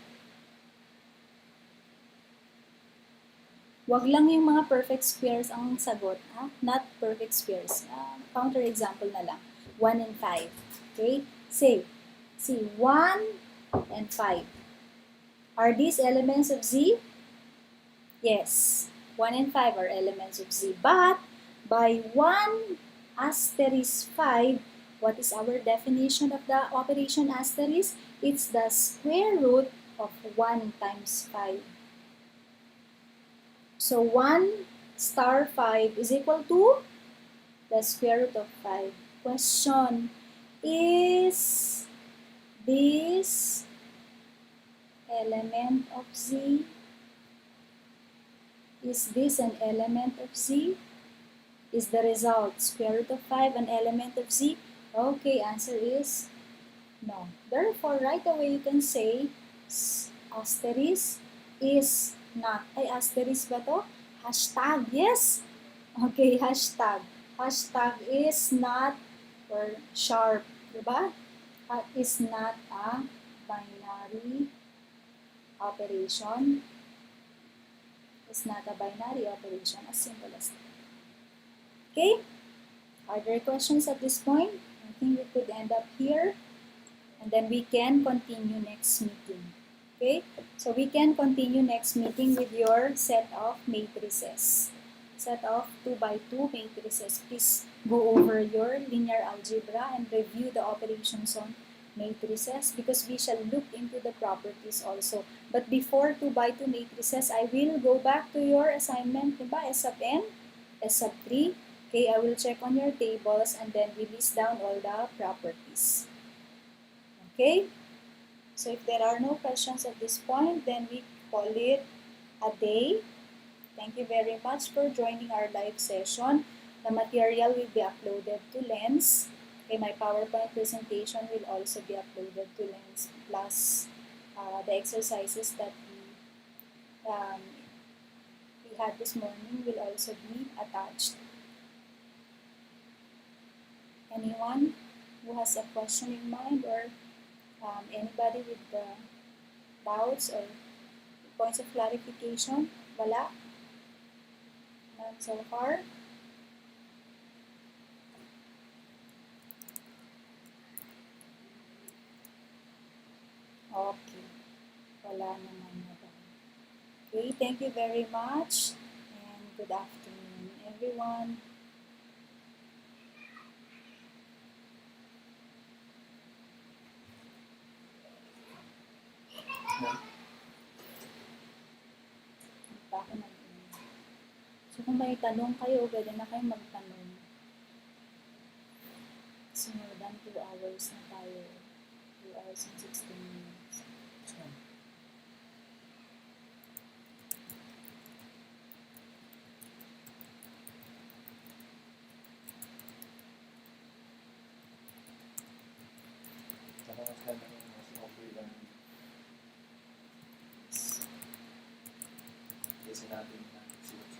wag lang yung mga perfect squares ang sagot, ha? Not perfect squares. Counterexample na lang. 1 and 5. Okay, say, see, 1 and 5. Are these elements of Z? Yes, 1 and 5 are elements of Z. But by 1 asterisk 5, what is our definition of the operation asterisk? It's the square root of 1 times 5. So 1 star 5 is equal to the square root of 5. Question, is this element of Z? Is this an element of Z? Is the result square root of 5 an element of Z? Okay, answer is no. Therefore, right away you can say asterisk is not. Ay, asterisk ba to? Hashtag, yes. Okay, hashtag. Hashtag is not or sharp, diba? Is not a binary operation. Is not a binary operation, as simple as that. Okay? Are there questions at this point? I think we could end up here, and then we can continue next meeting. Okay? So we can continue next meeting with your set of matrices. Set of 2 by 2 matrices. Please go over your linear algebra and review the operations on matrices because we shall look into the properties also. But before 2 by 2 matrices, I will go back to your assignment, diba? S sub n, S sub 3. Okay, I will check on your tables and then we list down all the properties. Okay? So if there are no questions at this point, then we call it a day. Thank you very much for joining our live session. The material will be uploaded to Lens. Okay, my PowerPoint presentation will also be uploaded to Lens, plus the exercises that we had this morning will also be attached. Anyone who has a question in mind, or anybody with doubts or points of clarification? Wala? None so far? Okay. Wala naman na daw. Okay, thank you very much and good afternoon, everyone. Pa ako So kung may tanong kayo, pwede na kayong magtanong. Kasi more than 2 hours na tayo. 2 hours and 16 minutes. Kasi natin na siguro.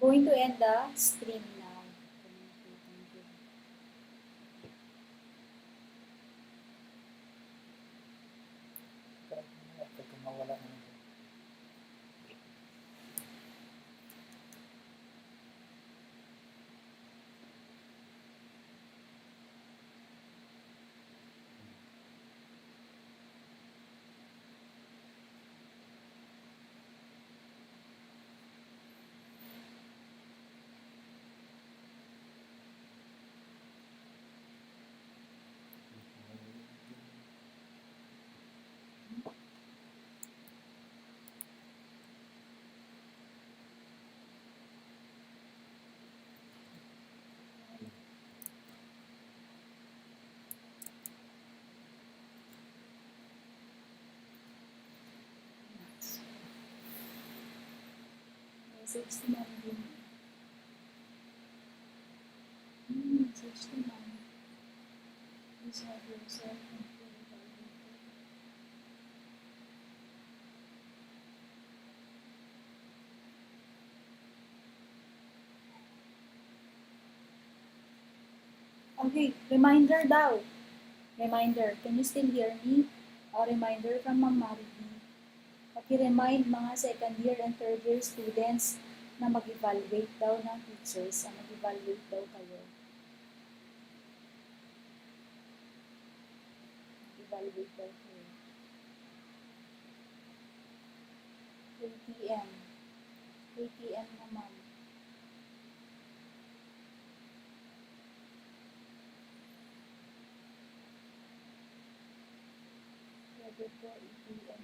Going to end the stream now. Thank you. Pagka mawala na. May 69 din. 69. Please have yourself included. Okay, reminder daw. Reminder, can you still hear me? A reminder from Ma'am Maribel. Paki-remind mga second year and third year students na mag-evaluate daw ng teachers. Mag-evaluate daw kayo. Mag-evaluate daw kayo. 3 p.m. 3 p.m. naman. Pwede po 8 p.m.